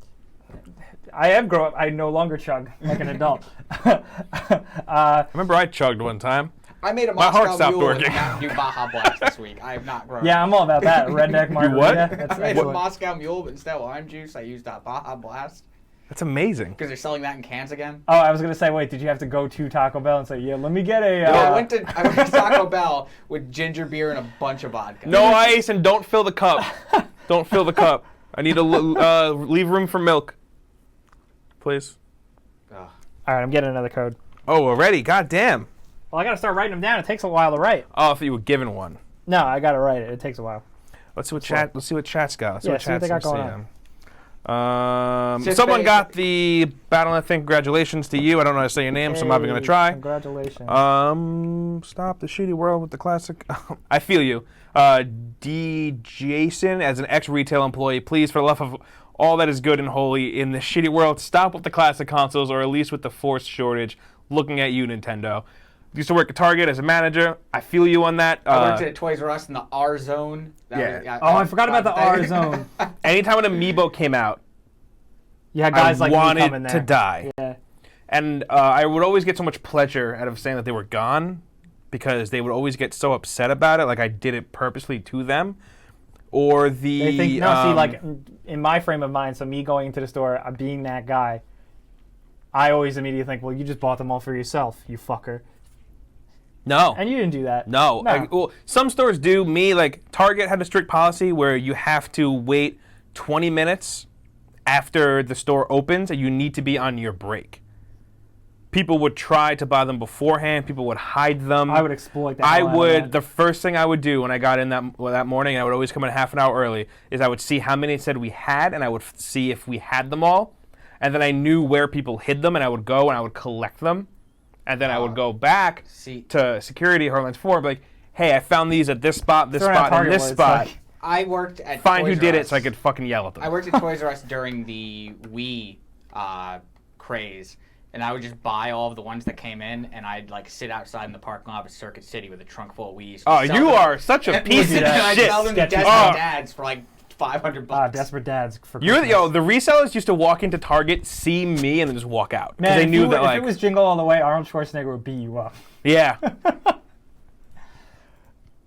I am grow up. I no longer chug like an adult. I remember I chugged one time. I made a Moscow Mule and do Baja Blast this week. I have not grown up. Yeah, I'm all about that. Redneck margarita. You what? That's I made a Moscow Mule, but instead of lime juice, I used Baja Blast. That's amazing. Because they're selling that in cans again. Oh, I was going to say, wait, did you have to go to Taco Bell and say, yeah, let me get a... No, I went to Taco Bell with ginger beer and a bunch of vodka. No ice and don't fill the cup. Don't fill the cup. I need to leave room for milk. Please. All right, I'm getting another code. Oh, already? God damn. Well, I got to start writing them down. It takes a while to write. Oh, I thought you were given one. No, I got to write it. It takes a while. Let's see what chat's got. See what they got going on. Someone got the Battle.net thing. Congratulations to you. I don't know how to say your name, so I'm not even going to try. Congratulations. Stop the shitty world with the classic. I feel you. D. Jason, as an ex-retail employee, please, for the love of all that is good and holy in the shitty world, stop with the classic consoles, or at least with the forced shortage. Looking at you, Nintendo. Used to work at Target as a manager. I feel you on that. I worked at Toys R Us in the R Zone. I forgot about the R Zone. Anytime an Amiibo came out, guys I like wanted to die. Yeah. And I would always get so much pleasure out of saying that they were gone because they would always get so upset about it, like I did it purposely to them. Or They think, like, in my frame of mind, so me going into the store, being that guy, I always immediately think, well, you just bought them all for yourself, you fucker. No. And you didn't do that. No. Well, some stores do. Target had a strict policy where you have to wait 20 minutes after the store opens and you need to be on your break. People would try to buy them beforehand. People would hide them. I would exploit that. The first thing I would do when I got in that morning, and I would always come in half an hour early, is I would see how many it said we had, and I would see if we had them all. And then I knew where people hid them, and I would go and I would collect them. And then I would go back to security, Heartlands 4, and be like, hey, I found these at this spot, and this spot. I worked at Find Toys who did R it Us. so I could fucking yell at them. I worked at Toys R Us during the Wii craze. And I would just buy all of the ones that came in, and I'd like sit outside in the parking lot of Circuit City with a trunk full of Wii's. Oh, you are such a piece of shit. I'd sell them to Desperate Dads for like $500. Desperate Dads for the resellers used to walk into Target, see me, and then just walk out. Man, they knew that, if it was Jingle All the Way, Arnold Schwarzenegger would beat you up. Yeah.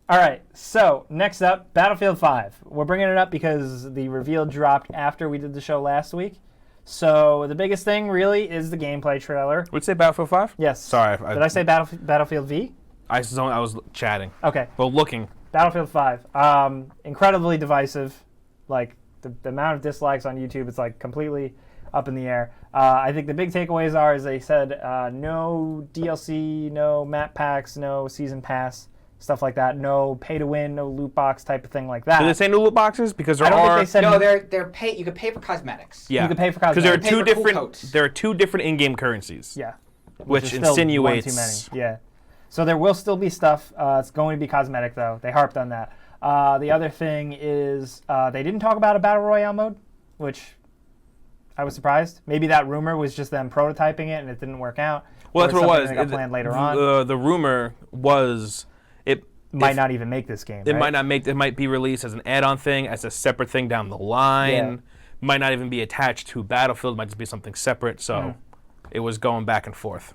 All right, so next up, Battlefield 5. We're bringing it up because the reveal dropped after we did the show last week. So the biggest thing really is the gameplay trailer. Would you say Battlefield 5? Yes. Sorry. Did I say Battlefield V? I was chatting. Okay. Well, looking. Battlefield 5. Incredibly divisive. Like, the amount of dislikes on YouTube, it's like completely up in the air. I think the big takeaways are, as they said, no DLC, no map packs, no season pass, stuff like that. No pay to win, no loot box type of thing like that. Did they say no loot boxes? Because there I don't think they said no. They're pay. You could pay for cosmetics. Yeah, you could pay for cosmetics. Because there are two different in-game currencies. Yeah, which insinuates one too many. Yeah, so there will still be stuff. It's going to be cosmetic though. They harped on that. The other thing is they didn't talk about a battle royale mode, which I was surprised. Maybe that rumor was just them prototyping it and it didn't work out. Well, that's what it was. That got planned later on. The rumor was it might not even make this game. It right? might not make. It might be released as an add-on thing, as a separate thing down the line. Yeah. might not even be attached to Battlefield, might just be something separate. So it was going back and forth.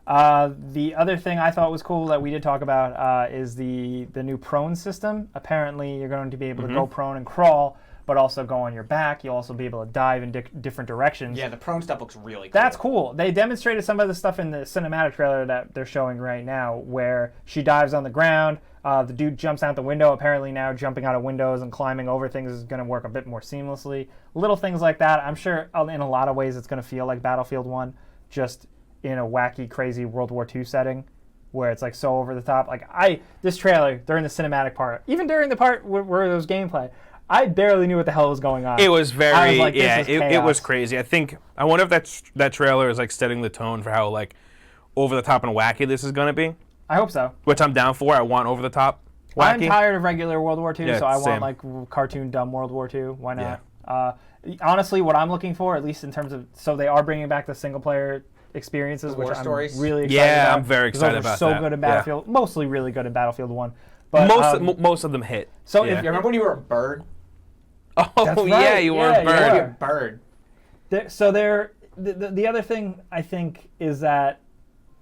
The other thing I thought was cool that we did talk about is the new prone system. Apparently, you're going to be able to go prone and crawl, but also go on your back. You'll also be able to dive in different directions. Yeah, the prone stuff looks really cool. That's cool. They demonstrated some of the stuff in the cinematic trailer that they're showing right now, where she dives on the ground. The dude jumps out the window. Apparently now jumping out of windows and climbing over things is going to work a bit more seamlessly. Little things like that. I'm sure in a lot of ways it's going to feel like Battlefield 1, just in a wacky, crazy World War II setting where it's like so over the top. Like this trailer, during the cinematic part, even during the part where there was gameplay, I barely knew what the hell was going on. It was very, like, it was crazy. I wonder if that trailer is like setting the tone for how like over the top and wacky this is going to be. I hope so. Which I'm down for. I want over the top wacky. I'm tired of regular World War II, so I same. want like cartoon dumb World War II. Why not? Yeah. Honestly, what I'm looking for, at least in terms of, so they are bringing back the single player experiences, which I'm really excited about. Yeah, I'm very excited about that. So good in Battlefield, mostly really good in Battlefield 1. But most of them hit. So if you remember when you were a bird? Oh right. yeah, you were a bird. You were a bird. The other thing I think is that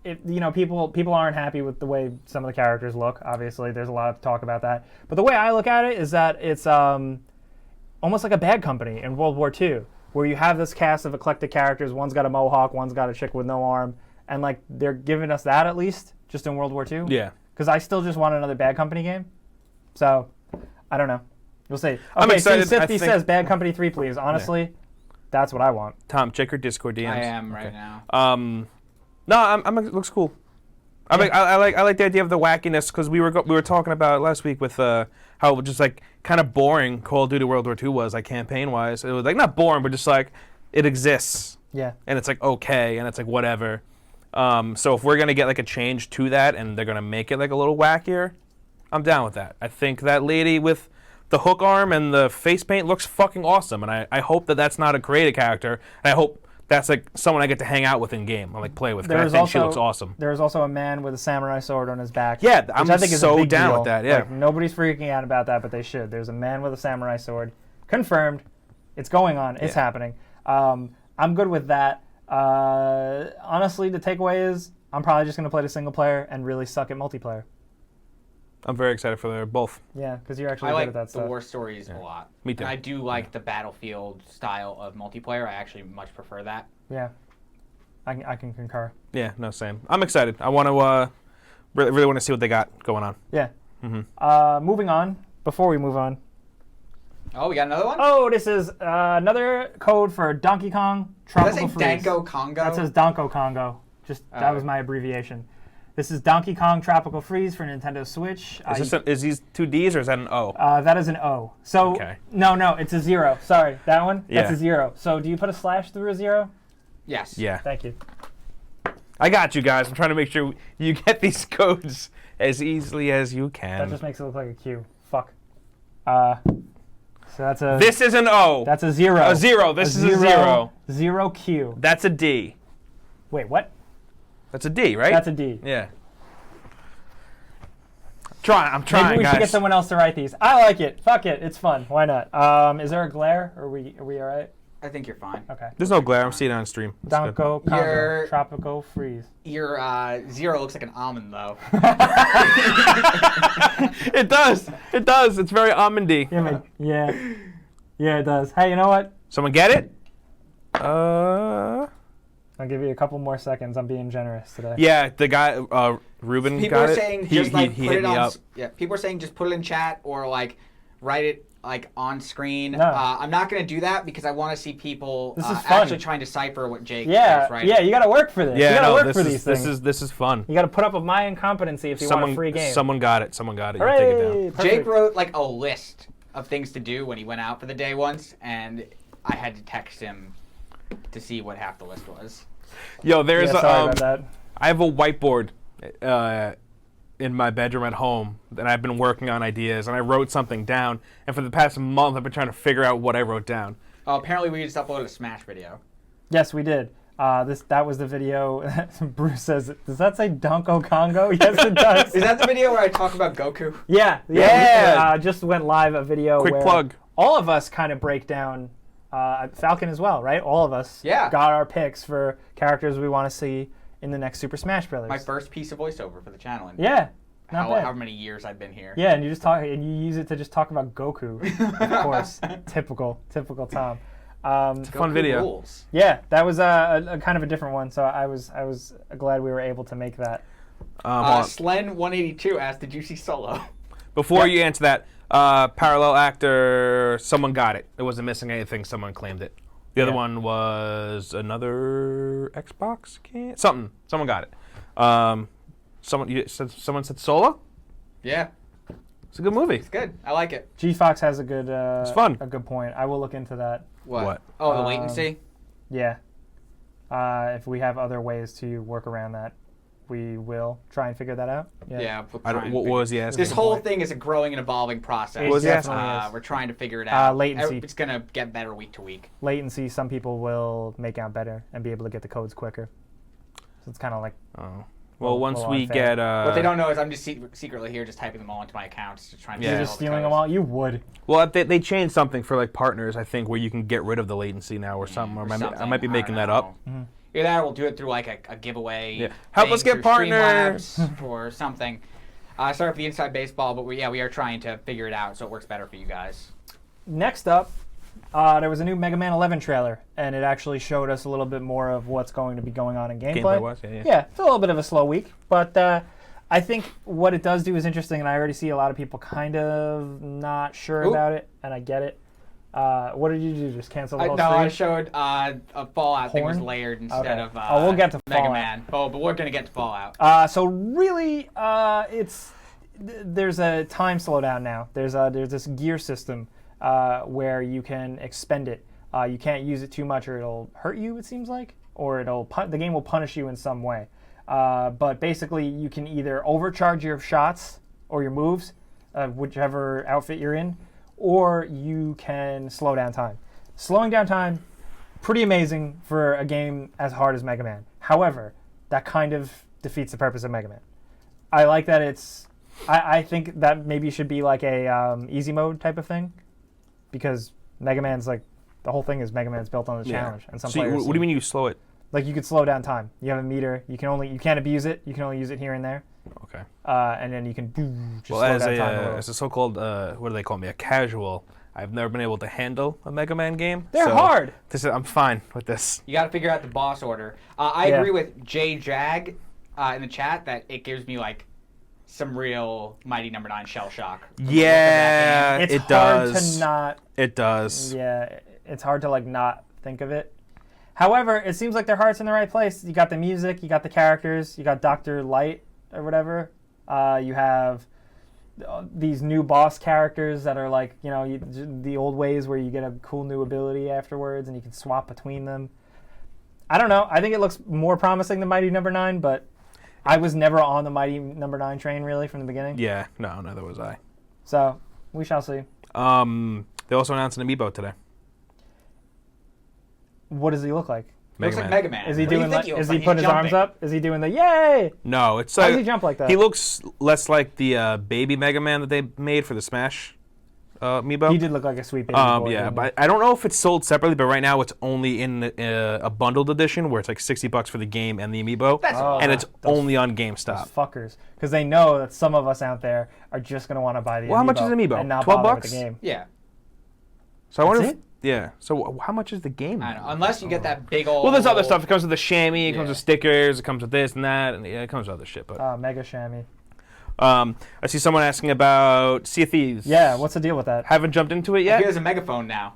people aren't happy with the way some of the characters look. Obviously, there's a lot of talk about that. But the way I look at it is that it's almost like a Bad Company in World War II, where you have this cast of eclectic characters. One's got a mohawk, one's got a chick with no arm, and like they're giving us that at least just in World War II. Yeah. Because I still just want another Bad Company game. So I don't know. We'll see. Okay, I'm excited. Sifty says Bad Company 3, please. Honestly, that's what I want. Tom, check your Discord DMs. I am right now. No, it looks cool. I like the idea of the wackiness, because we were talking about last week with how just like kind of boring Call of Duty World War II was, like campaign wise. It was like not boring, but just like it exists. Yeah. And it's like okay, and it's like whatever. So if we're gonna get like a change to that, and they're gonna make it like a little wackier, I'm down with that. I think that lady with the hook arm and the face paint looks fucking awesome, and I hope that that's not a created character, and I hope that's like someone I get to hang out with in game or like play with. I think she looks awesome. There's also a man with a samurai sword on his back. Yeah, I'm I think is so a big down deal. with that. Yeah, like, nobody's freaking out about that, but they should. There's a man with a samurai sword, confirmed. It's going on. It's happening. I'm good with that. Honestly, the takeaway is I'm probably just going to play the single player and really suck at multiplayer. I'm very excited for both. Yeah, because you're actually good at that stuff. I like the war stories a lot. Me too. And I do like the Battlefield style of multiplayer. I actually much prefer that. Yeah, I can concur. Yeah, no, same. I'm excited. I want to really want to see what they got going on. Yeah. Moving on. Before we move on. Oh, we got another one? Oh, this is another code for Donkey Kong Tropical Freeze. Does that say Danko Congo? That says Donko Congo. That was my abbreviation. This is Donkey Kong Tropical Freeze for Nintendo Switch. Is these two Ds or is that an O? That is an O. So okay. No, it's a 0. Sorry, that one. Yeah. That's a 0. So do you put a slash through a 0? Yes. Yeah. Thank you. I got you guys. I'm trying to make sure you get these codes as easily as you can. That just makes it look like a Q. Fuck. So that's a. This is an O. That's a 0. A 0. This is a 0. 0 Q. That's a D. Wait, what? That's a D, right? That's a D. Yeah. I'm trying, Maybe we guys. should get someone else to write these. I like it. Fuck it. It's fun. Why not? Is there a glare? Are we all right? I think you're fine. Okay. There's no glare. I'm seeing it on stream. Donko Congo Tropical Freeze. Your 0 looks like an almond, though. It does. It does. It's very almondy. Yeah, it does. Hey, you know what? Someone get it? I'll give you a couple more seconds. I'm being generous today. Yeah, the guy, Ruben People got are it. saying He just like hit put it me on. up. Yeah, people are saying just put it in chat or like write it like on screen. No. I'm not gonna do that because I want to see people This is fun. actually trying to decipher what Jake is writing. Yeah, you got to work for this. Yeah, you got to no, work for these things. This is fun. You got to put up with my incompetency if you want a free game. Someone got it. Someone got it. Hooray! You take it down. Perfect. Jake wrote like a list of things to do when he went out for the day once, and I had to text him to see what half the list was. Yo, there's sorry about that. I have a whiteboard in my bedroom at home that I've been working on ideas, and I wrote something down. And for the past month, I've been trying to figure out what I wrote down. Oh, apparently we just uploaded a Smash video. Yes, we did. That was the video. Bruce says, "Does that say Donko Congo?" Yes, it does. Is that the video where I talk about Goku? Yeah. Yeah. Just went live a video Quick where plug. all of us kind of break down Falcon as well, right? All of us got our picks for characters we want to see in the next Super Smash Brothers. My first piece of voiceover for the channel. And How many years I've been here. Yeah, and you just talk, and you use it to just talk about Goku, of course. Typical Tom. It's a fun video. Rules. Yeah, that was a kind of a different one, so I was glad we were able to make that. Slen182 asked, did you see Solo? Before you answer that, parallel actor, someone got it. It wasn't missing anything. Someone claimed it. The other one was another Xbox game. Someone got it. Someone said Solo. Yeah, it's a good movie. It's good. I like it. G Fox has a good. It's fun. A good point. I will look into that. What? Oh, the latency. Yeah. If we have other ways to work around that, we will try and figure that out. Yeah. What was he asking? This whole thing is a growing and evolving process. We're trying to figure it out. Latency. It's going to get better week to week. Latency, some people will make out better and be able to get the codes quicker. So it's kind of like... Well, once we get... what they don't know is I'm just secretly here just typing them all into my accounts to try and You're just stealing them all? You would. Well, they changed something for like partners, I think, where you can get rid of the latency now or something. Or I might be making that up. Mm-hmm. Either that or we'll do it through like a giveaway. Yeah. Help us get partners! Or something. Sorry for the inside baseball, but we are trying to figure it out so it works better for you guys. Next up, there was a new Mega Man 11 trailer, and it actually showed us a little bit more of what's going to be going on in gameplay. Gameplay-wise, yeah, it's a little bit of a slow week, but I think what it does do is interesting, and I already see a lot of people kind of not sure about it, and I get it. What did you do? Just cancel the whole stream? No, I showed a Fallout thing was layered instead of we'll get to Mega Fallout. Man. Oh, but we're going to get to Fallout. So really, there's a time slowdown now. There's this gear system where you can expend it. You can't use it too much or it'll hurt you, it seems like, or the game will punish you in some way. But basically, you can either overcharge your shots or your moves, whichever outfit you're in, or you can slow down time. Slowing down time, pretty amazing for a game as hard as Mega Man. However, that kind of defeats the purpose of Mega Man. I like that it's... I think that maybe should be like a easy mode type of thing, because Mega Man's like... The whole thing is Mega Man's built on the challenge. And some players... What do you mean you slow it? Like you could slow down time. You have a meter. You can't abuse it. You can only use it here and there. Okay. And then you can just slow down time a little. As a so-called, what do they call me, a casual, I've never been able to handle a Mega Man game. They're hard. I'm fine with this. You got to figure out the boss order. I agree with J Jag in the chat that it gives me like some real Mighty Number 9 shell shock. Yeah, it does. Hard to not. It does. Yeah, it's hard to like not think of it. However, it seems like their heart's in the right place. You got the music, you got the characters, you got Dr. Light or whatever. You have these new boss characters that are like, the old ways where you get a cool new ability afterwards and you can swap between them. I don't know. I think it looks more promising than Mighty Number 9, but I was never on the Mighty Number 9 train really from the beginning. Yeah, no, neither was I. So, we shall see. They also announced an amiibo today. What does he look like? Looks like Mega Man. Is he doing like? Is he putting his arms up? Is he doing the yay? No, it's like. How does he jump like that? He looks less like the baby Mega Man that they made for the Smash amiibo. He did look like a sweet baby boy. Yeah, but I don't know if it's sold separately. But right now, it's only in a bundled edition where it's like $60 for the game and the amiibo, and it's only on GameStop. Those fuckers, because they know that some of us out there are just gonna want to buy the. Well, how much is an amiibo? And not $12 with the game. Yeah. So I wonder That's if. Yeah. So how much is the game? I don't know. Unless you get that big old... Well, there's other stuff. It comes with the chamois. It comes with stickers. It comes with this and that. And it comes with other shit. But Mega chamois. I see someone asking about Sea of Thieves. Yeah, what's the deal with that? Haven't jumped into it yet. Here's a megaphone now.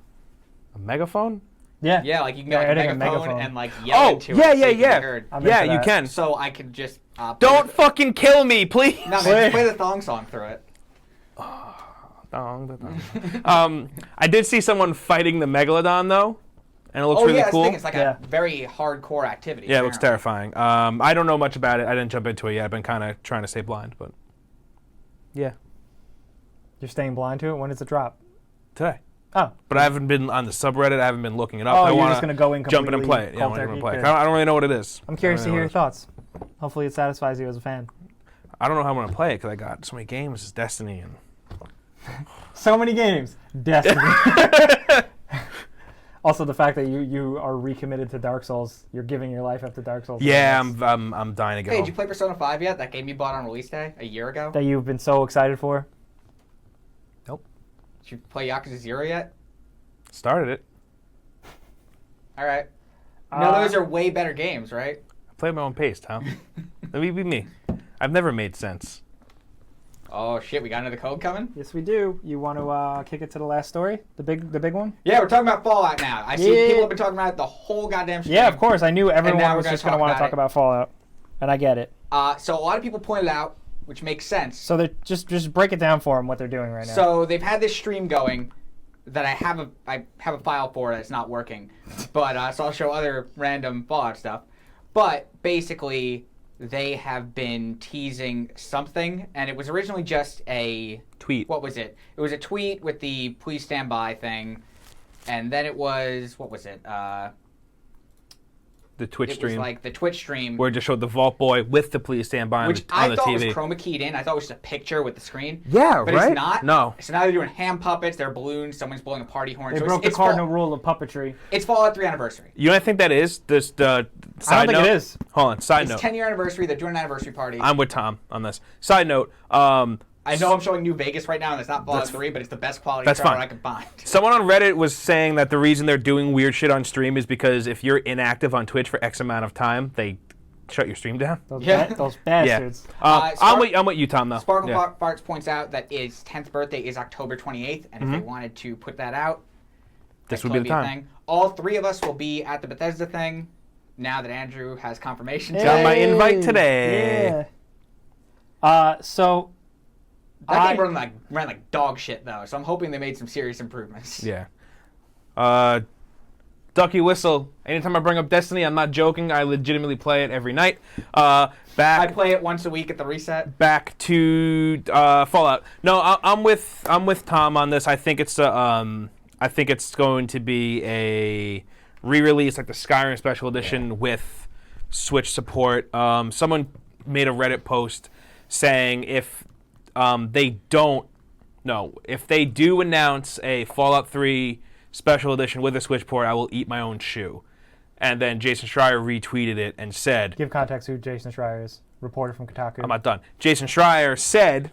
A megaphone? Yeah. Yeah, like you can get like a megaphone and like yell oh, into yeah, it. Yeah, so yeah. Yeah, you can. So I could just... Don't fucking kill me, please. No, man, just play the thong song through it. I did see someone fighting the Megalodon though, and it looks really cool. It's like a very hardcore activity. Yeah, it looks terrifying. I don't know much about it. I didn't jump into it yet. I've been kind of trying to stay blind, but yeah. You're staying blind to it? When does it drop? Today. Oh. But I haven't been on the subreddit. I haven't been looking it up. Oh, you're just going to go in jump in and play it. Yeah, I want to play it. I don't really know what it is. I'm curious to hear your thoughts. Hopefully it satisfies you as a fan. I don't know how I'm going to play it because I got so many games. It's Destiny and... So many games. Destiny. Also, the fact that you are recommitted to Dark Souls, you're giving your life up to Dark Souls. Yeah, I'm dying to get Hey, home. did you play Persona 5 yet? That game you bought on release day a year ago? That you've been so excited for. Nope. Did you play Yakuza 0 yet? Started it. All right. No, those are way better games, right? I play at my own pace, Tom. Let me be me. I've never made sense. Oh shit, we got another code coming? Yes, we do. You want to kick it to the last story? The big one? Yeah, we're talking about Fallout now. I see people have been talking about it the whole goddamn stream. Yeah, of course. I knew everyone now was we're just gonna going to want to talk talk about Fallout. And I get it. So a lot of people pointed out, which makes sense. So they're just break it down for them what they're doing right now. So they've had this stream going that I have a file for that's not working, but so I'll show other random Fallout stuff. But basically, they have been teasing something, and it was originally just a tweet. What was it? It was a tweet with the "please stand by" thing, and then it was what was it? The Twitch stream. It was like the Twitch stream. Where it just showed the Vault Boy with the please stand by which on I the thought TV. was chroma keyed in. I thought it was just a picture with the screen. Yeah, but right? it's not. No. So now they're doing hand puppets. They're balloons. Someone's blowing a party horn. they So broke the cardinal rule of puppetry. It's Fallout 3 anniversary. You know what I think that is? This the side I don't note. think it is. Hold on, side It's note. 10-year anniversary. They're doing an anniversary party. I'm with Tom on this. Side note. I know I'm showing New Vegas right now, and it's not Fallout 3, but it's the best quality that's trailer fine. I could find. Someone on Reddit was saying that the reason they're doing weird shit on stream is because if you're inactive on Twitch for X amount of time, they shut your stream down. Those, Yeah. those bastards. I'm with you, Tom, though. Sparkle Yeah. Farts points out that his 10th birthday is October 28th, and if they wanted to put that out, This that'd would be the totally time. a thing. All three of us will be at the Bethesda thing, now that Andrew has confirmation. Got my invite today. Yeah. So That game ran like dog shit, though, so I'm hoping they made some serious improvements. Yeah. Ducky Whistle. Anytime I bring up Destiny, I'm not joking. I legitimately play it every night. I Back play it once a week at the reset. to Fallout. No, I'm with Tom on this. I think it's going to be a re-release like the Skyrim Special Edition with Switch support. Someone made a Reddit post saying if they do announce a Fallout 3 Special Edition with a Switch port, I will eat my own shoe. And then Jason Schreier retweeted it and said, give context who Jason Schreier is. Reporter from Kotaku. I'm not done. Jason Schreier said,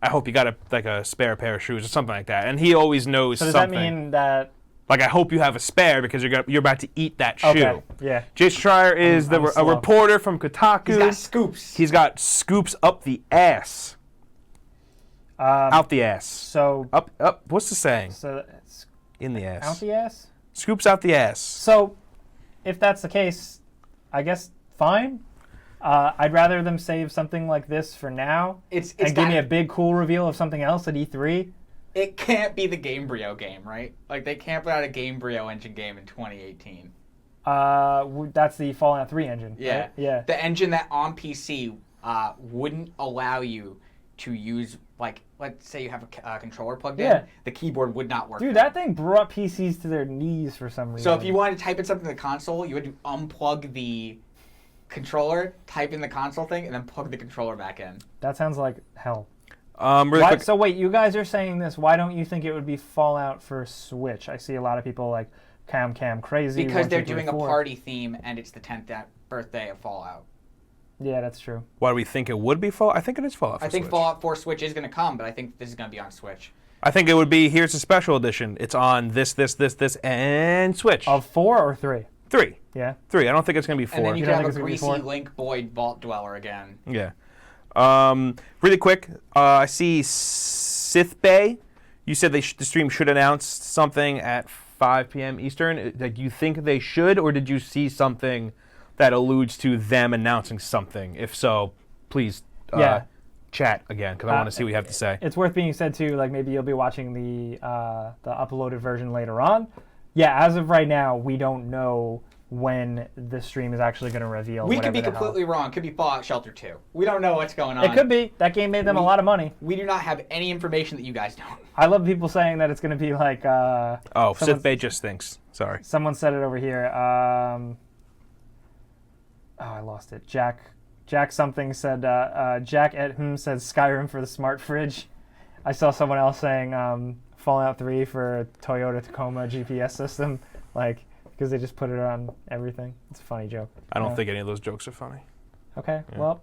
I hope you got a spare pair of shoes or something like that. And he always knows So does something. that mean that... Like, I hope you have a spare because you're about to eat that shoe. Okay, yeah. Jason Schreier is I'm a slow. reporter from Kotaku. He's got scoops. He's got scoops up the ass. Out the ass. So... Up. What's the saying? So it's In the ass. out the ass? Scoops out the ass. So, if that's the case, I guess fine. I'd rather them save something like this for now It's and give me a big cool reveal of something else at E3. It can't be the Gamebryo game, right? Like, they can't put out a Gamebryo engine game in 2018. That's the Fallout 3 engine. Yeah. Right? Yeah. The engine that on PC wouldn't allow you to use, like, let's say you have a controller plugged Yeah. in, the keyboard would not work. Dude, that thing brought PCs to their knees for some reason. So if you wanted to type in something in the console, you had to unplug the controller, type in the console thing, and then plug the controller back in. That sounds like hell. Really quick. So wait, you guys are saying this. Why don't you think it would be Fallout for Switch? I see a lot of people like Cam crazy. Because 1, they're 2, 3, doing a 4. party theme, and it's the 10th birthday of Fallout. Yeah, that's true. Why do we think it would be Fallout? I think it is Fallout for I think Switch. Fallout 4 Switch is going to come, but I think this is going to be on Switch. I think it would be, here's a special edition. It's on this, and Switch. Of 4 or 3? 3. Yeah. 3. I don't think it's going to be 4. And then you don't can have think a it's gonna be greasy 4? Link Boyd Vault Dweller again. Yeah. Really quick, I see Sith Bay. You said the stream should announce something at 5 p.m. Eastern. Like, do you think they should, or did you see something that alludes to them announcing something? If so, please chat again, because I want to see what you have to say. It's worth being said too. Like maybe you'll be watching the uploaded version later on. Yeah, as of right now, we don't know when the stream is actually going to reveal. We could be whatever the hell. completely wrong. It could be Fallout Shelter 2. We don't know what's going on. It could be. That game made them a lot of money. We do not have any information that you guys don't. I love people saying that it's going to be like. Sith Bay just thinks. Sorry. Someone said it over here. I lost it. Jack something said. Jack at whom said Skyrim for the smart fridge. I saw someone else saying Fallout 3 for Toyota Tacoma GPS system. like because they just put it on everything. It's a funny joke. I don't think any of those jokes are funny. Okay, well,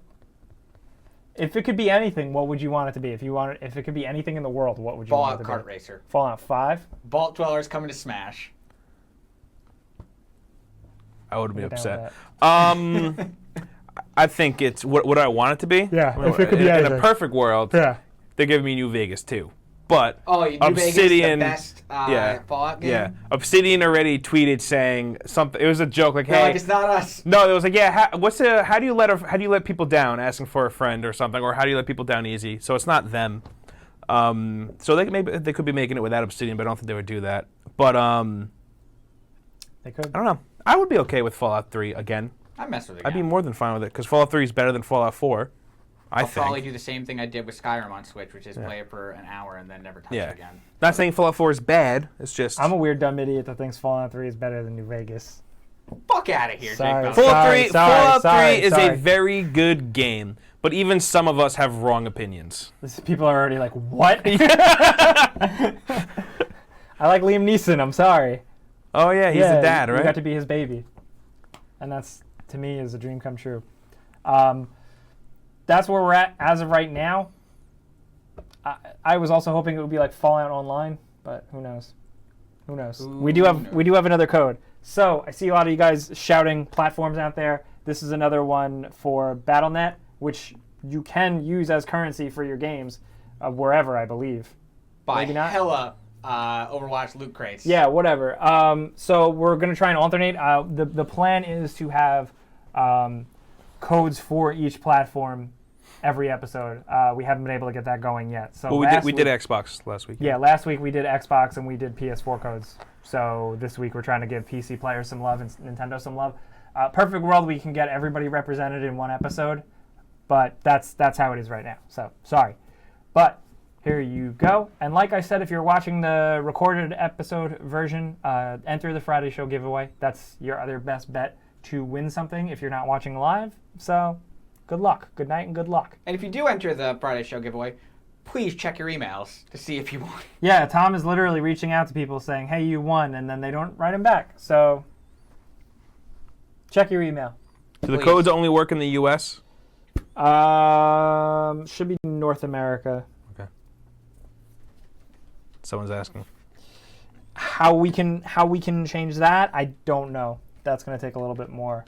if it could be anything, what would you want it to be? If it could be anything in the world, what would you want it to Fallout be? Kart Racer. Fallout 5? Vault Dwellers coming to Smash. I would be Get down upset. with I think it's what I want it to be. Yeah, if it could be in a anything. perfect world, Yeah. they're giving me New Vegas too. But Oh, New Obsidian, Vegas, the best Fallout game? yeah, Obsidian already tweeted saying something. It was a joke like, They're "Hey, like, it's not us. no," it was like, "Yeah, how do you let people down?" Asking for a friend or something, or how do you let people down easy? So it's not them. So maybe they could be making it without Obsidian, but I don't think they would do that. But They could. I don't know. I would be okay with Fallout 3 again. I mess with it. I'd be more than fine with it because Fallout 3 is better than Fallout 4. I'll I think. probably do the same thing I did with Skyrim on Switch, which is play it for an hour and then never touch it again. Not saying Fallout 4 is bad. It's just I'm a weird dumb idiot that thinks Fallout 3 is better than New Vegas. Fuck out of here, Sorry. Jake. Fallout 3 is sorry. a very good game, but even some of us have wrong opinions. People are already like, what? I like Liam Neeson. I'm sorry. Oh yeah, he's the dad, right? You got to be his baby, and that's to me is a dream come true. That's where we're at as of right now. I was also hoping it would be like Fallout Online, but who knows? Who knows? We do have another code. So I see a lot of you guys shouting platforms out there. This is another one for BattleNet, which you can use as currency for your games wherever, I believe. By Maybe not. hella Overwatch loot crates. Yeah, whatever. So we're going to try and alternate. The plan is to have codes for each platform every episode. We haven't been able to get that going yet. So we did Xbox last week. Yeah, last week we did Xbox and we did PS4 codes. So this week we're trying to give PC players some love and Nintendo some love. Perfect world, we can get everybody represented in one episode, but that's how it is right now. So sorry, but here you go. And like I said, if you're watching the recorded episode version, enter the Friday Show giveaway. That's your other best bet to win something if you're not watching live. So good luck, good night, and good luck. And if you do enter the Friday Show giveaway, please check your emails to see if you won. Yeah, Tom is literally reaching out to people saying, hey, you won, and then they don't write him back. So check your email. Do the codes only work in the U.S.? Should be North America. Okay. Someone's asking. How we can change that, I don't know. That's going to take a little bit more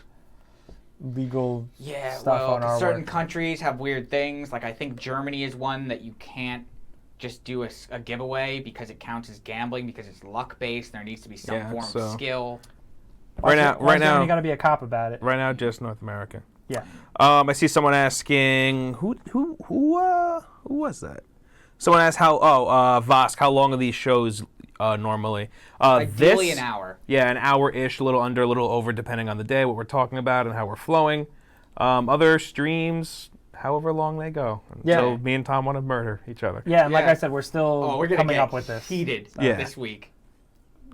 legal stuff on our certain work. countries have weird things. Like I think Germany is one that you can't just do a giveaway because it counts as gambling because it's luck based. There needs to be some form of skill. Right now, you got to be a cop about it. Right now, just North America. Yeah. I see someone asking who was that? Someone asked Vosk, how long are these shows normally? Ideally an hour. Yeah, an hour-ish, a little under, a little over, depending on the day, what we're talking about, and how we're flowing. Other streams, however long they go. Yeah. So me and Tom want to murder each other. Yeah, and like I said, we're still we're coming up with this. Heated this week.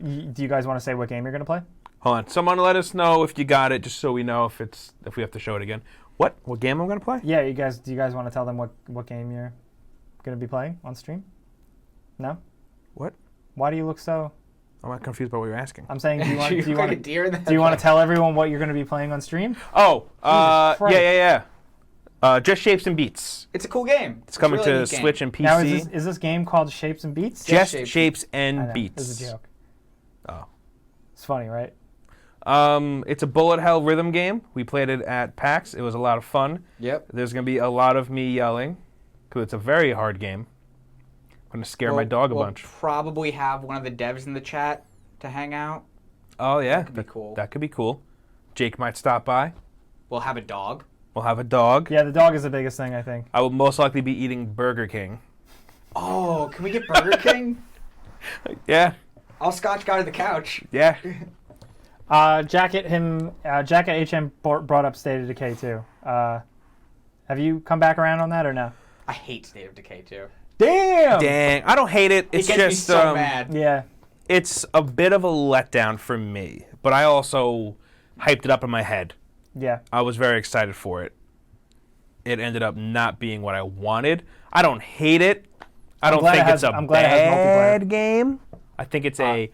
Do you guys want to say what game you're going to play? Hold on. Someone let us know if you got it, just so we know if we have to show it again. What game I'm going to play? Yeah, do you guys want to tell them what game you're going to be playing on stream? No? What? Why do you look so... I'm not confused by what you're asking. I'm saying, do you want do you to tell everyone what you're going to be playing on stream? Oh, yeah. Just Shapes and Beats. It's a cool game. It's coming really to Switch and PC. Now, is this game called Shapes and Beats? Just Shapes and Beats. It's a joke. Oh. It's funny, right? It's a bullet hell rhythm game. We played it at PAX. It was a lot of fun. Yep. There's going to be a lot of me yelling because it's a very hard game. I'm going to scare my dog a bunch. We'll probably have one of the devs in the chat to hang out. Oh, yeah. That could be cool. That could be cool. Jake might stop by. We'll have a dog. We'll have a dog. Yeah, the dog is the biggest thing, I think. I will most likely be eating Burger King. Oh, can we get Burger King? Yeah. I'll Scotch guy to the couch. Yeah. Jacket HM brought up State of Decay too. Have you come back around on that or no? I hate State of Decay too. Damn! Dang. I don't hate it. It's It gets just me so mad. Yeah. It's a bit of a letdown for me, but I also hyped it up in my head. Yeah. I was very excited for it. It ended up not being what I wanted. I don't hate it. I don't think it's a bad game. I think it's a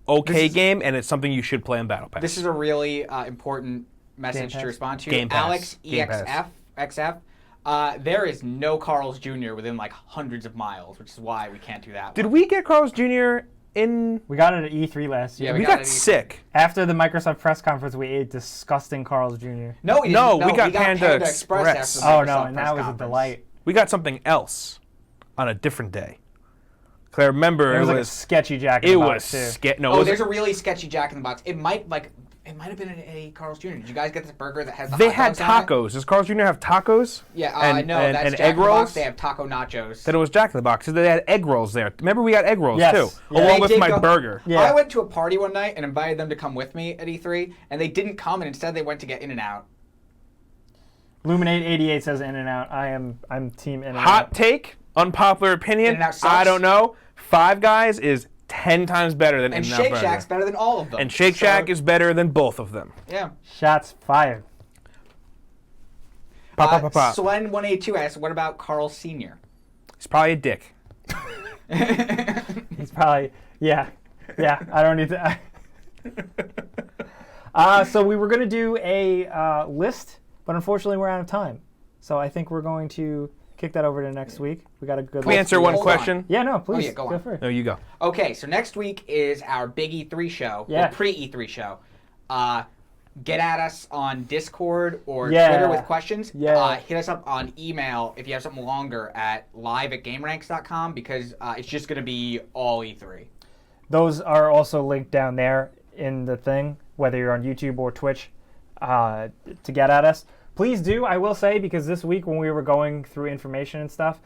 okay game, and it's something you should play on Battle Pass. This is a really important message to respond to. Game Pass. Alex Game Pass. XF. There is no Carl's Jr. within like hundreds of miles, which is why we can't do that. Did we get Carl's Jr. in? We got it at E3 last year. Yeah, We got sick. After the Microsoft press conference, we ate disgusting Carl's Jr. No, we didn't. No, we we got Panda Express. after the Oh Microsoft no, and press that was a conference. delight. We got something else on a different day. Claire, remember There was like a sketchy Jack in the Box too. No, Oh, it there's a really sketchy Jack in the Box. It might have been a Carl's Jr. Did you guys get this burger that has the they hot had dogs on it? tacos. Does Carl's Jr. have tacos? Yeah, and, no, and, that's and Jack egg in the Box. rolls. They have taco nachos. Then it was Jack in the Box. So they had egg rolls there. Remember, we got egg rolls Yes. too, Yeah. along They with did my go- burger. Yeah. I went to a party one night and invited them to come with me at E3, and they didn't come, and instead they went to get In-N-Out. Luminate88 says In-N-Out. I'm team In-N-Out. Hot take, unpopular opinion. In-N-Out sucks. I don't know. Five Guys is 10 times better than And In-N-Out Shake Burger. Shack's better than all of them. And Shake Shack is better than both of them. Yeah. Shots fired. Pop, pop, pop, pop. Swen182 asks, what about Carl Sr.? He's probably a dick. He's probably yeah. I don't need to. So we were gonna do a list, but unfortunately we're out of time. So I think we're going to kick that over to next week. We got a good. Can we list answer for you one guys. question? Yeah, no, please yeah, go go on. for it. No, you go. Okay, so next week is our big E3 show, Yeah. or pre-E3 show. Get at us on Discord or Yeah. Twitter with questions. Yeah. Hit us up on email if you have something longer at live@gameranx.com because it's just going to be all E3. Those are also linked down there in the thing, whether you're on YouTube or Twitch, to get at us. Please do, I will say, because this week when we were going through information and stuff,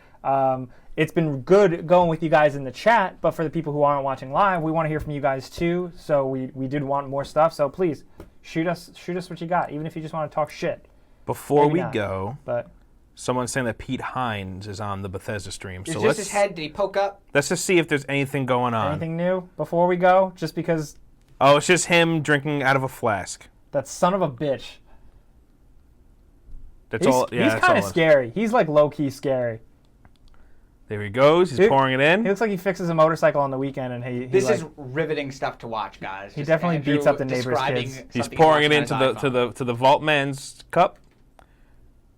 it's been good going with you guys in the chat, but for the people who aren't watching live, we want to hear from you guys too, so we did want more stuff, so please, shoot us what you got, even if you just want to talk shit. Before Maybe we not. go, But someone's saying that Pete Hines is on the Bethesda stream. Is So just his head? Did he poke up? let's just see if there's anything going on. anything new before we go, just because Oh, it's just him drinking out of a flask. that son of a bitch. That's He's, all. Yeah, he's that's kind of all. scary. He's like low-key scary. There he goes. He's He- pouring it He in. looks like he fixes a motorcycle on the weekend, and he This like, is riveting stuff to watch, guys. He Just definitely Andrew beats up the neighbor's describing kids. He's something pouring it watching on into his iPhone. the the vault man's cup.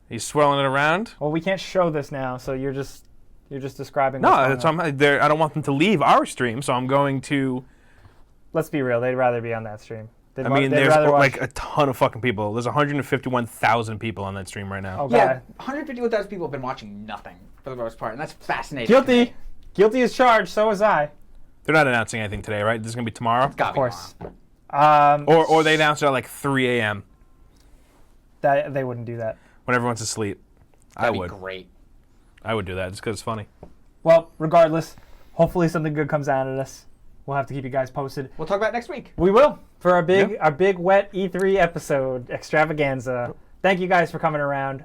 He's swirling it around. Well, we can't show this now, so you're just describing. No, what's that's, going on. I don't want them to leave our stream, so I'm going to. Let's be real. They'd rather be on that stream. They'd I mean, they'd there's rather watch- like a ton of fucking people. There's 151,000 people on that stream right now. Okay. Yeah, 151,000 people have been watching nothing for the most part, and that's fascinating. Guilty. Guilty as charged. So was I. They're not announcing anything today, right? This is gonna be tomorrow, Gotta Of be course. wrong. or they announce it at like 3 a.m. That they wouldn't do that. when everyone's asleep. That'd I be would. great. I would do that just because it's funny. Well, regardless, hopefully something good comes out of this. We'll have to keep you guys posted. We'll talk about it next week. We will for our big Yep. wet E3 episode extravaganza. Thank you guys for coming around.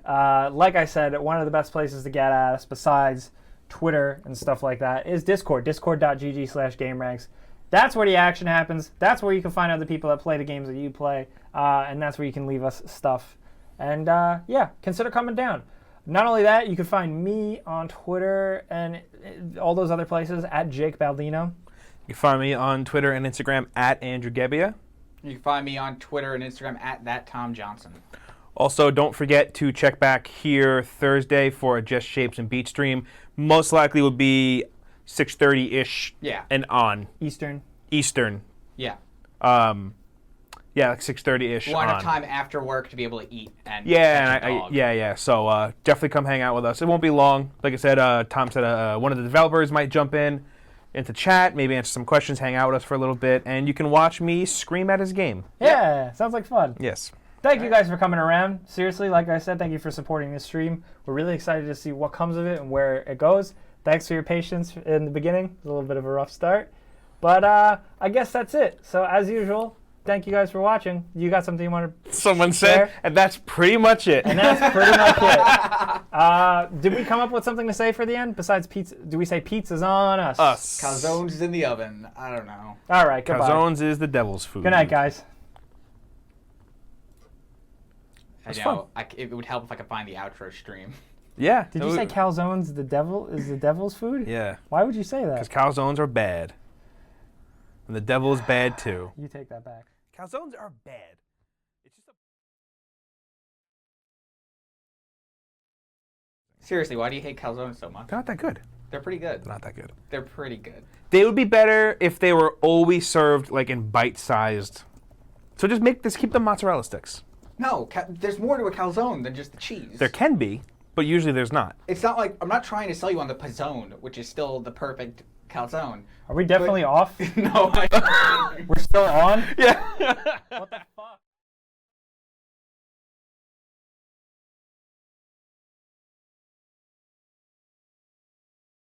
Like I said, one of the best places to get at us besides Twitter and stuff like that is Discord. Discord.gg/Gameranx. That's where the action happens. That's where you can find other people that play the games that you play, and that's where you can leave us stuff. And yeah, consider coming down. Not only that, you can find me on Twitter and all those other places at Jake Baldino. You can find me on Twitter and Instagram at Andrew Gebbia. You can find me on Twitter and Instagram at @TomJohnson. Also, don't forget to check back here Thursday for a Just Shapes and Beat stream. Most likely will be 6:30-ish Yeah. and on Eastern. Eastern. Yeah. Yeah, like 6:30-ish We'll on. have time after work to be able to eat and Yeah, catch a and dog. yeah. So definitely come hang out with us. It won't be long. Like I said, Tom said one of the developers might jump into chat, maybe answer some questions, hang out with us for a little bit, and you can watch me scream at his game. Yeah, sounds like fun. Yes. Thank you guys for coming around. Seriously, like I said, thank you for supporting this stream. We're really excited to see what comes of it and where it goes. Thanks for your patience in the beginning. It was a little bit of a rough start. But I guess that's it. So as usual, thank you guys for watching. You got something you want to Someone said, Fair. and that's pretty much it. And that's pretty much it. Did we come up with something to say for the end? Besides pizza, do we say pizza's on us? Us. Calzones is in the oven. I don't know. All right, goodbye. Calzones is the devil's food. Good night, guys. That's I fun. know. It would help if I could find the outro stream. Yeah. Did you say calzones the devil's food? Yeah. Why would you say Because that? calzones are bad. And the devil is bad too. You take that back. Calzones are bad. It's just Seriously, why do you hate calzones so much? they're not that good. They're pretty good. They're not that good. They're pretty good. They would be better if they were always served like in bite-sized. So just keep the mozzarella sticks. No, there's more to a calzone than just the cheese. There can be, but usually there's not. It's not like, I'm not trying to sell you on the pizzone, which is still the perfect calzone. Are we definitely off? No, We're still on? Yeah. What the